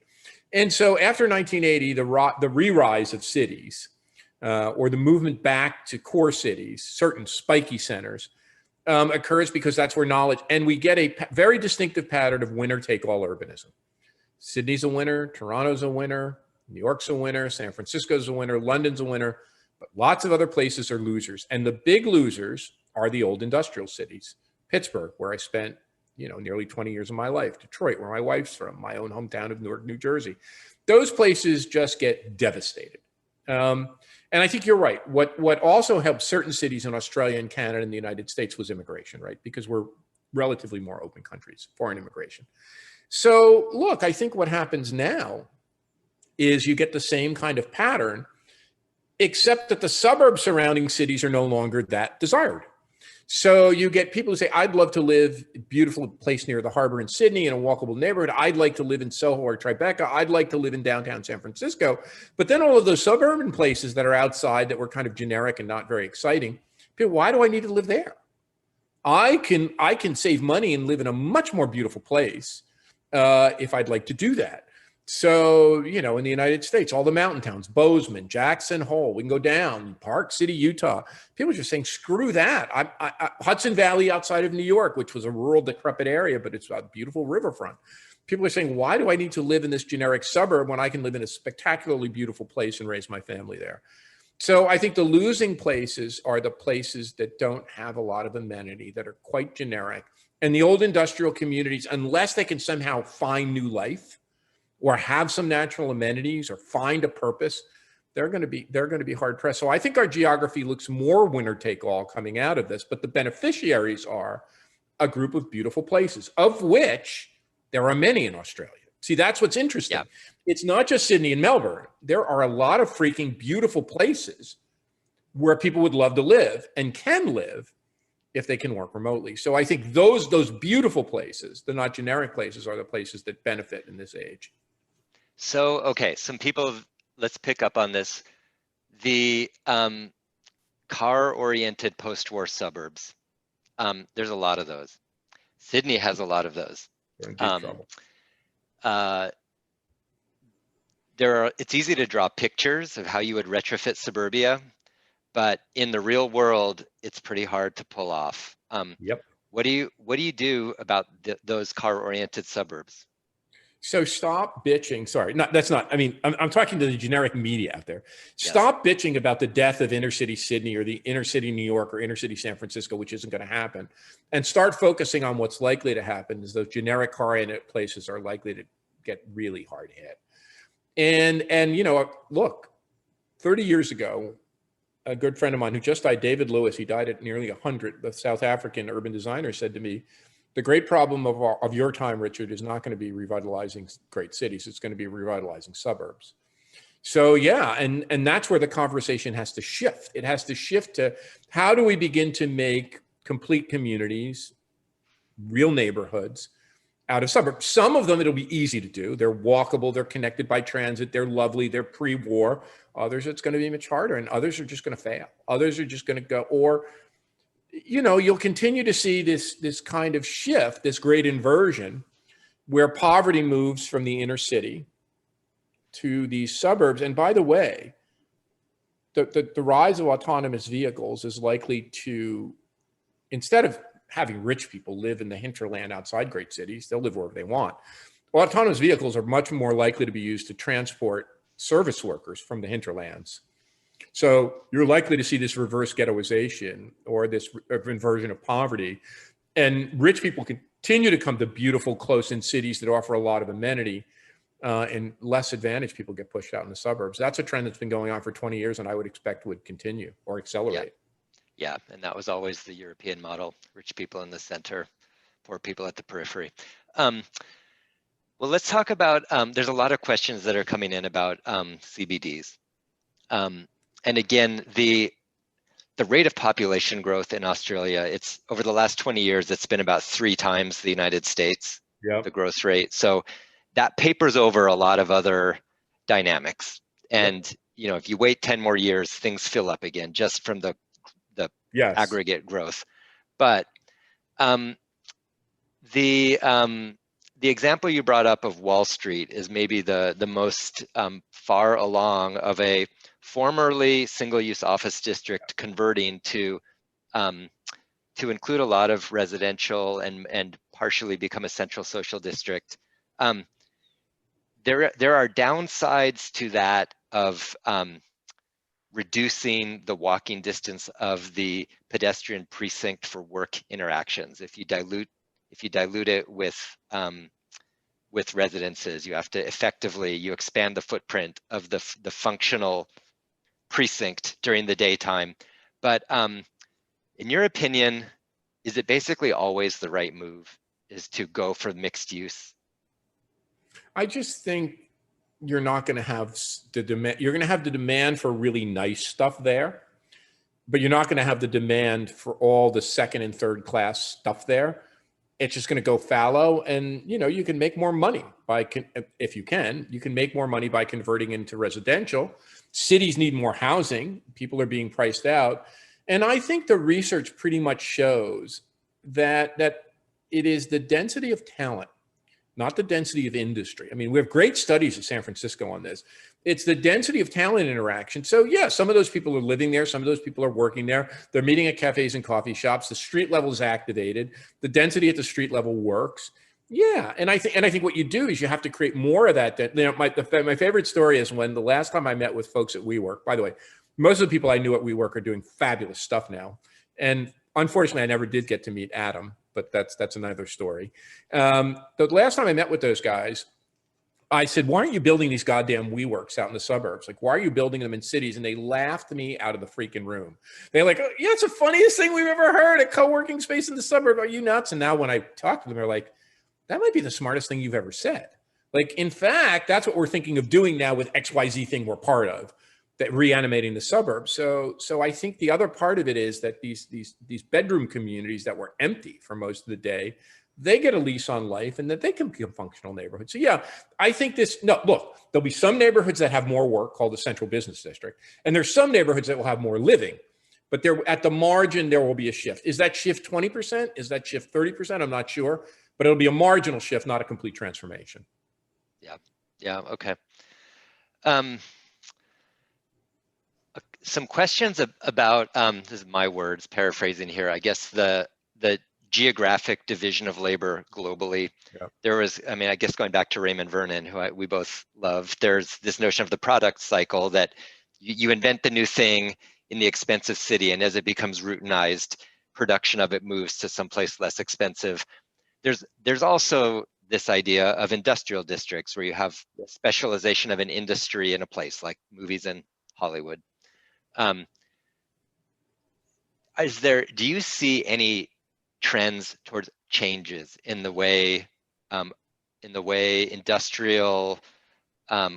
And so after 1980, the re-rise of cities, or the movement back to core cities, certain spiky centers, occurs because that's where knowledge, and we get a very distinctive pattern of winner-take-all urbanism. Sydney's a winner, Toronto's a winner, New York's a winner, San Francisco's a winner, London's a winner, but lots of other places are losers. And the big losers are the old industrial cities. Pittsburgh, where I spent, nearly 20 years of my life. Detroit, where my wife's from, my own hometown of Newark, New Jersey. Those places just get devastated. And I think you're right. What also helped certain cities in Australia and Canada and the United States was immigration, right? Because we're relatively more open countries, foreign immigration. So look, I think what happens now is you get the same kind of pattern, except that the suburbs surrounding cities are no longer that desired. So you get people who say, I'd love to live in a beautiful place near the harbor in Sydney in a walkable neighborhood. I'd like to live in Soho or Tribeca. I'd like to live in downtown San Francisco. But then all of those suburban places that are outside that were kind of generic and not very exciting, people, why do I need to live there? I can save money and live in a much more beautiful place if I'd like to do that. So, in the United States, all the mountain towns, Bozeman, Jackson Hole, we can go down, Park City, Utah. People are just saying, screw that. Hudson Valley outside of New York, which was a rural, decrepit area, but it's a beautiful riverfront. People are saying, why do I need to live in this generic suburb when I can live in a spectacularly beautiful place and raise my family there? So I think the losing places are the places that don't have a lot of amenity, that are quite generic. And the old industrial communities, unless they can somehow find new life, or have some natural amenities, or find a purpose, they're going to be hard pressed. So I think our geography looks more winner take all coming out of this, but the beneficiaries are a group of beautiful places, of which there are many in Australia. See, that's what's interesting. Yeah. It's not just Sydney and Melbourne. There are a lot of freaking beautiful places where people would love to live and can live if they can work remotely. So I think those beautiful places, the not generic places, are the places that benefit in this age. So, okay, some people, let's pick up on this. The car-oriented post-war suburbs, there's a lot of those. Sydney has a lot of those. They're in deep trouble. It's easy to draw pictures of how you would retrofit suburbia, but in the real world, it's pretty hard to pull off. Yep. What do you do about those car-oriented suburbs? So stop bitching. Sorry, that's not. I mean, I'm talking to the generic media out there. Stop bitching about the death of inner city Sydney or the inner city New York or inner city San Francisco, which isn't going to happen, and start focusing on what's likely to happen. Is those generic car-oriented places are likely to get really hard hit. And look, 30 years ago, a good friend of mine who just died, David Lewis, he died at nearly 100. The South African urban designer said to me, The great problem of your time, Richard, is not going to be revitalizing great cities. It's going to be revitalizing suburbs. So yeah, and that's where the conversation has to shift. It has to shift to how do we begin to make complete communities, real neighborhoods out of suburbs. Some of them it'll be easy to do. They're walkable, they're connected by transit, they're lovely, they're pre-war. Others it's going to be much harder, and others are just going to fail. Others are just going to go, or you'll continue to see this kind of shift, this great inversion, where poverty moves from the inner city to these suburbs. And by the way, the rise of autonomous vehicles is likely to, instead of having rich people live in the hinterland outside great cities, they'll live wherever they want. Well, autonomous vehicles are much more likely to be used to transport service workers from the hinterlands. So you're likely to see this reverse ghettoization or this inversion of poverty. And rich people continue to come to beautiful, close-in cities that offer a lot of amenity, and less advantaged people get pushed out in the suburbs. That's a trend that's been going on for 20 years, and I would expect would continue or accelerate. Yeah, and that was always the European model: rich people in the center, poor people at the periphery. Well, let's talk about, there's a lot of questions that are coming in about CBDs. And again, the rate of population growth in Australia, it's over the last 20 years, it's been about 3 times the United States, the growth rate. So that papers over a lot of other dynamics. And, if you wait 10 more years, things fill up again, just from the aggregate growth. But the example you brought up of Wall Street is maybe the most far along of a formerly single-use office district converting to include a lot of residential and partially become a central social district. There are downsides to that of reducing the walking distance of the pedestrian precinct for work interactions. If you dilute it with residences, you have to you expand the footprint of the functional precinct during the daytime. But in your opinion, is it basically always the right move is to go for mixed use? I just think you're not going to have the demand. You're going to have the demand for really nice stuff there, but you're not going to have the demand for all the second and third class stuff there. It's just going to go fallow, and you can make more money if you can make more money by converting into residential. Cities need more housing. People are being priced out, and I think the research pretty much shows that it is the density of talent, not the density of industry. I mean, we have great studies in San Francisco on this. It's the density of talent interaction. So yeah, some of those people are living there. Some of those people are working there. They're meeting at cafes and coffee shops. The street level is activated. The density at the street level works. Yeah, and I think what you do is you have to create more of that. My favorite story is when the last time I met with folks at WeWork. By the way, most of the people I knew at WeWork are doing fabulous stuff now, and unfortunately, I never did get to meet Adam, but that's another story. The last time I met with those guys, I said, why aren't you building these goddamn WeWorks out in the suburbs? Like, why are you building them in cities? And they laughed me out of the freaking room. They're like, oh, yeah, it's the funniest thing we've ever heard, a co-working space in the suburb. Are you nuts? And now when I talk to them, they're like, that might be the smartest thing you've ever said. Like, in fact, that's what we're thinking of doing now with XYZ thing we're part of, that reanimating the suburbs. So I think the other part of it is that these bedroom communities that were empty for most of the day, they get a lease on life, and that they can become functional neighborhoods. So yeah, I think look, there'll be some neighborhoods that have more work, called the central business district. And there's some neighborhoods that will have more living, but there at the margin, there will be a shift. Is that shift 20%? Is that shift 30%? I'm not sure, but it'll be a marginal shift, not a complete transformation. Yeah, okay. Some questions about, this is my words, paraphrasing here, I guess the geographic division of labor globally. Yeah. There was, I guess going back to Raymond Vernon, who we both love, there's this notion of the product cycle, that you invent the new thing in the expensive city, and as it becomes routinized, production of it moves to someplace less expensive. There's also this idea of industrial districts where you have specialization of an industry in a place, like movies in Hollywood. Do you see any trends towards changes in the way industrial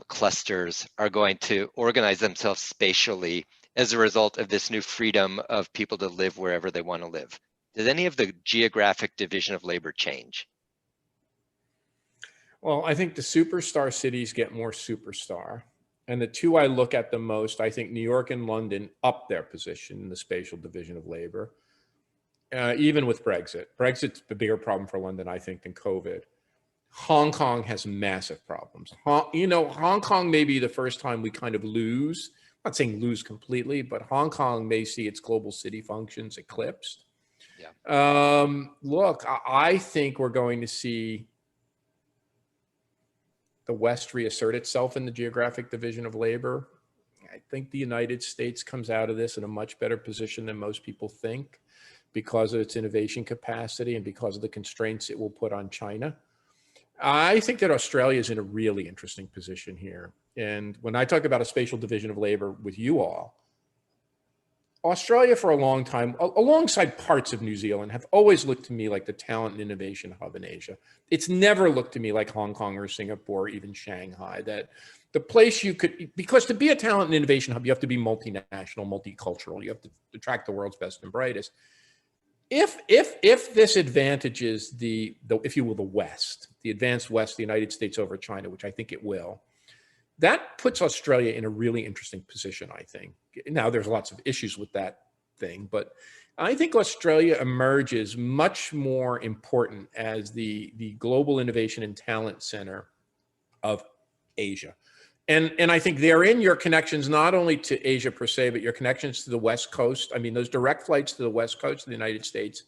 clusters are going to organize themselves spatially as a result of this new freedom of people to live wherever they want to live? Does any of the geographic division of labor change? Well, I think the superstar cities get more superstar. And the two I look at the most, I think New York and London up their position in the spatial division of labor, even with Brexit. Brexit's a bigger problem for London, I think, than COVID. Hong Kong has massive problems. Hong Kong may be the first time we kind of lose. I'm not saying lose completely, but Hong Kong may see its global city functions eclipsed. Yeah. Look, I think we're going to see the West reassert itself in the geographic division of labor. I think the United States comes out of this in a much better position than most people think because of its innovation capacity and because of the constraints it will put on China. I think that Australia is in a really interesting position here. And when I talk about a spatial division of labor with you all, Australia for a long time, alongside parts of New Zealand, have always looked to me like the talent and innovation hub in Asia. It's never looked to me like Hong Kong or Singapore, or even Shanghai, that the place you could, because to be a talent and innovation hub, you have to be multinational, multicultural. You have to attract the world's best and brightest. If this advantages the if you will, the West, the advanced West, the United States over China, which I think it will, that puts Australia in a really interesting position, I think. Now, there's lots of issues with that thing, but I think Australia emerges much more important as the global innovation and talent center of Asia. And I think therein your connections not only to Asia per se, but your connections to the West Coast. I mean, those direct flights to the West Coast of the United States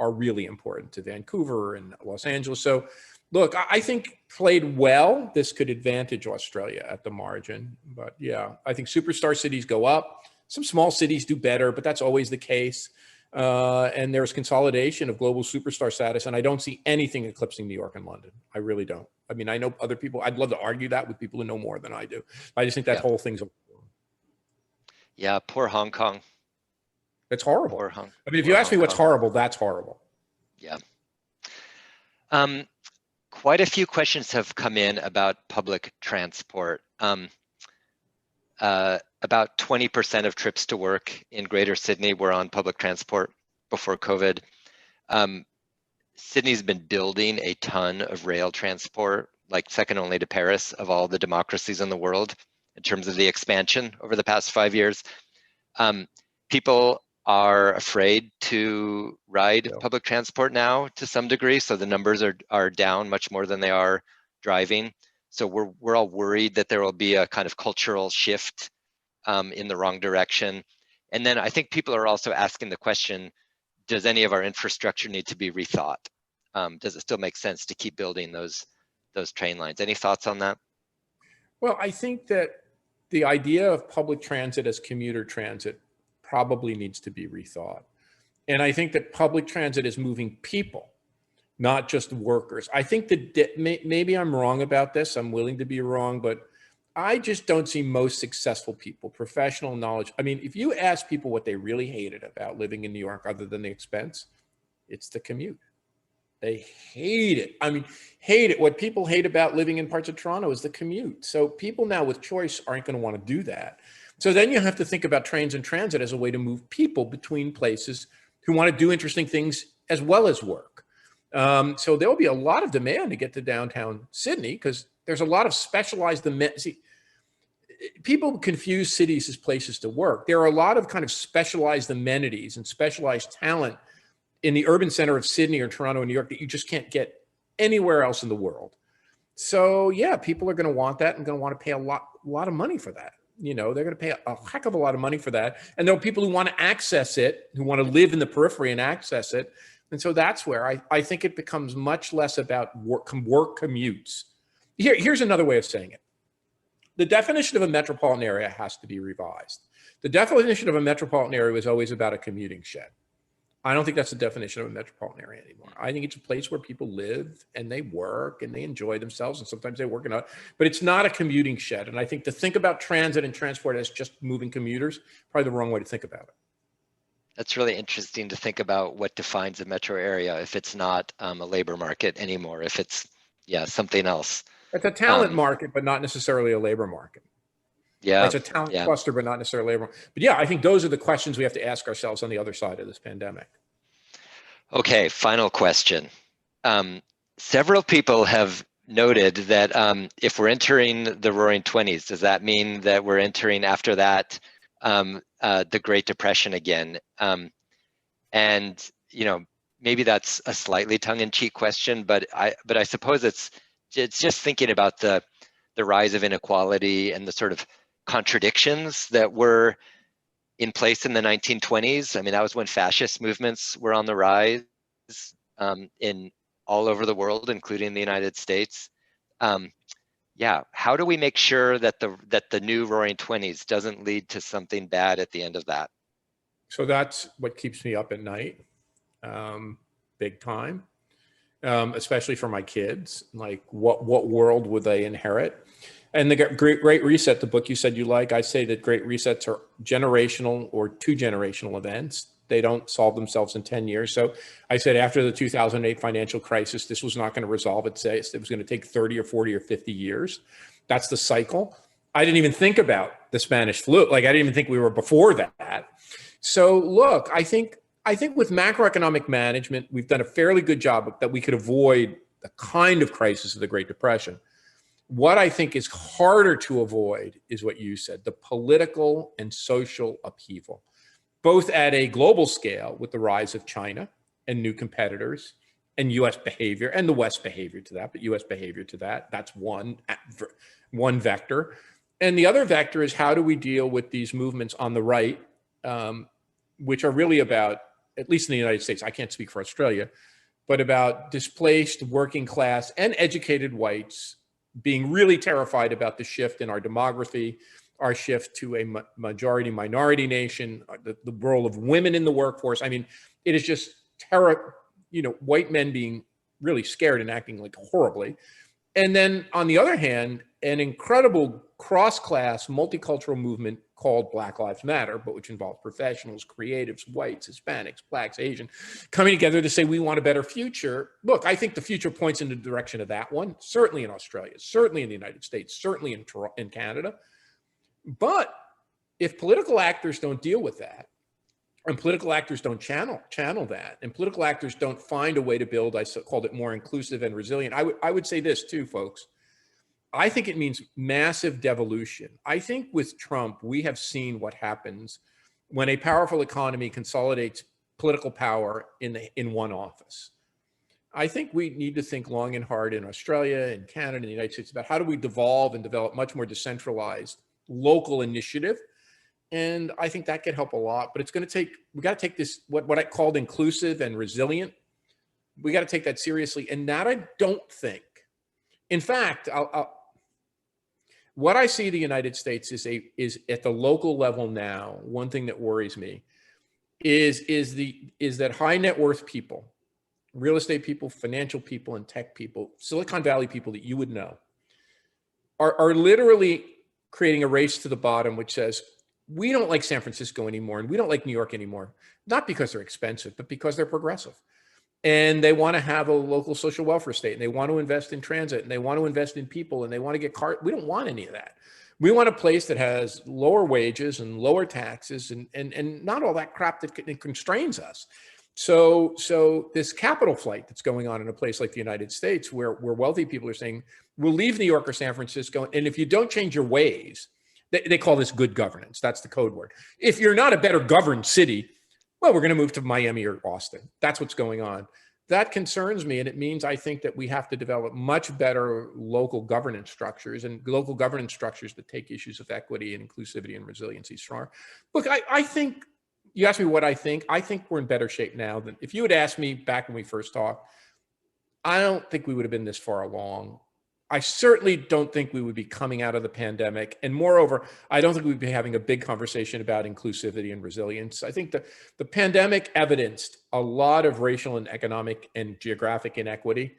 are really important, to Vancouver and Los Angeles. So look, I think played well, this could advantage Australia at the margin. But yeah, I think superstar cities go up. Some small cities do better, but that's always the case. And there's consolidation of global superstar status. And I don't see anything eclipsing New York and London. I really don't. I mean, I know other people, I'd love to argue that with people who know more than I do. I just think that whole thing's. Yeah, poor Hong Kong. It's horrible. I mean, if you ask me what's horrible, that's horrible. Yeah. Quite a few questions have come in about public transport. About 20% of trips to work in Greater Sydney were on public transport before COVID. Sydney's been building a ton of rail transport, like second only to Paris of all the democracies in the world in terms of the expansion over the past 5 years. People are afraid to ride public transport now to some degree, so the numbers are down much more than they are driving. So we're all worried that there will be a kind of cultural shift in the wrong direction. And then I think people are also asking the question, does any of our infrastructure need to be rethought? Does it still make sense to keep building those train lines? Any thoughts on that? Well, I think that the idea of public transit as commuter transit probably needs to be rethought. And I think that public transit is moving people, not just workers. I think that maybe I'm wrong about this. I'm willing to be wrong, but I just don't see most successful people, professional knowledge. I mean, if you ask people what they really hated about living in New York, other than the expense, it's the commute. They hate it. I mean, hate it. What people hate about living in parts of Toronto is the commute. So people now with choice aren't going to want to do that. So then you have to think about trains and transit as a way to move people between places who want to do interesting things as well as work. So there will be a lot of demand to get to downtown Sydney because there's a lot of specialized amenities. People confuse cities as places to work. There are a lot of kind of specialized amenities and specialized talent in the urban center of Sydney or Toronto and New York that you just can't get anywhere else in the world. So yeah, people are going to want that and going to want to pay a lot of money for that. You know, they're going to pay a heck of a lot of money for that. And there are people who want to access it, who want to live in the periphery and access it. And so that's where I think it becomes much less about work commutes. Here's another way of saying it. The definition of a metropolitan area has to be revised. The definition of a metropolitan area was always about a commuting shed. I don't think that's the definition of a metropolitan area anymore. I think it's a place where people live and they work and they enjoy themselves and sometimes they work out, but it's not a commuting shed. And I think to think about transit and transport as just moving commuters, probably the wrong way to think about it. That's really interesting to think about what defines a metro area if it's not a labor market anymore, if it's, yeah, something else. It's a talent market, but not necessarily a labor market. Right? Yeah, It's a talent yeah. cluster, but not necessarily labor. But yeah, I think those are the questions we have to ask ourselves on the other side of this pandemic. Okay, final question. Several people have noted that if we're entering the Roaring '20s, does that mean that we're entering after that the Great Depression again? And maybe that's a slightly tongue-in-cheek question, but I suppose it's just thinking about the rise of inequality and the sort of contradictions that were in place in the 1920s. I mean, that was when fascist movements were on the rise in all over the world, including the United States. Yeah, how do we make sure that the new Roaring '20s doesn't lead to something bad at the end of that? So that's what keeps me up at night, big time, especially for my kids. Like, what world would they inherit? And the Great Reset, the book you said you like, I say that Great Resets are generational or 2-generational events. They don't solve themselves in 10 years. So I said after the 2008 financial crisis, this was not going to resolve itself. It was going to take 30 or 40 or 50 years. That's the cycle. I didn't even think about the Spanish flu. Like, I didn't even think we were before that. So look, I think with macroeconomic management, we've done a fairly good job that we could avoid the kind of crisis of the Great Depression. What I think is harder to avoid is what you said, the political and social upheaval, both at a global scale with the rise of China and new competitors and US behavior and the West behavior to that, but US behavior to that. That's one vector. And the other vector is, how do we deal with these movements on the right, which are really about, at least in the United States, I can't speak for Australia, but about displaced working class and educated whites being really terrified about the shift in our demography, our shift to a majority minority nation, the role of women in the workforce. I mean, it is just terror, white men being really scared and acting like horribly. And then on the other hand, an incredible cross-class multicultural movement called Black Lives Matter, but which involves professionals, creatives, whites, Hispanics, Blacks, Asian, coming together to say we want a better future. Look, I think the future points in the direction of that one, certainly in Australia, certainly in the United States, certainly in Canada. But if political actors don't deal with that, and political actors don't channel that, and political actors don't find a way to build, I called it, more inclusive and resilient, I would say this too, folks. I think it means massive devolution. I think with Trump, we have seen what happens when a powerful economy consolidates political power in one office. I think we need to think long and hard in Australia and Canada and the United States about how do we devolve and develop much more decentralized local initiative. And I think that could help a lot, but it's going to take, we got to take this, what I called inclusive and resilient. We got to take that seriously. And that, I don't think, in fact, what I see the United States is at the local level now. One thing that worries me is that high net worth people, real estate people, financial people, and tech people, Silicon Valley people that you would know, are literally creating a race to the bottom, which says, we don't like San Francisco anymore, and we don't like New York anymore, not because they're expensive, but because they're progressive. And they want to have a local social welfare state, and they want to invest in transit, and they want to invest in people, and they want to get we don't want any of that. We want a place that has lower wages and lower taxes and not all that crap that constrains us. So this capital flight that's going on in a place like the United States, where wealthy people are saying, we'll leave New York or San Francisco, and if you don't change your ways, they call this good governance. That's the code word. If you're not a better governed city, well, we're going to move to Miami or Austin. That's what's going on. That concerns me, and it means I think that we have to develop much better local governance structures, and local governance structures that take issues of equity and inclusivity and resiliency stronger. Look, I think, you asked me what I think we're in better shape now than if you had asked me back when we first talked. I don't think we would have been this far along. I certainly don't think we would be coming out of the pandemic. And moreover, I don't think we'd be having a big conversation about inclusivity and resilience. I think the pandemic evidenced a lot of racial and economic and geographic inequity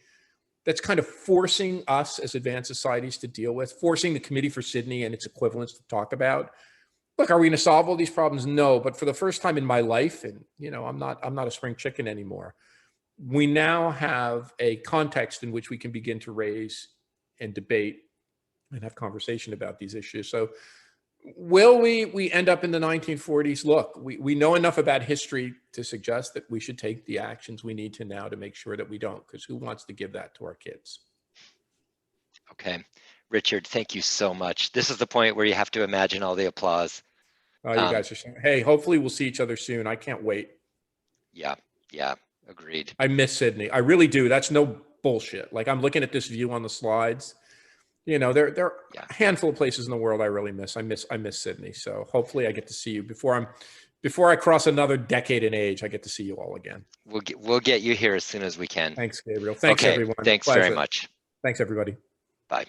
that's kind of forcing us as advanced societies to deal with, forcing the Committee for Sydney and its equivalents to talk about. Look, are we going to solve all these problems? No, but for the first time in my life, and I'm not a spring chicken anymore. We now have a context in which we can begin to raise and debate and have conversation about these issues. So will we end up in the 1940s? Look, we know enough about history to suggest that we should take the actions we need to now to make sure that we don't, because who wants to give that to our kids? Okay. Richard, thank you so much. This is the point where you have to imagine all the applause. Oh, you guys are saying, hey, hopefully we'll see each other soon. I can't wait. Yeah, yeah, agreed. I miss Sydney. I really do. That's no bullshit. Like, I'm looking at this view on the slides. There are a handful of places in the world I really miss. I miss Sydney. So hopefully I get to see you before I cross another decade in age. I get to see you all again. We'll get you here as soon as we can. Thanks, Gabriel. Thanks, okay, everyone. Thanks Pleasure. very much. Thanks, everybody. Bye.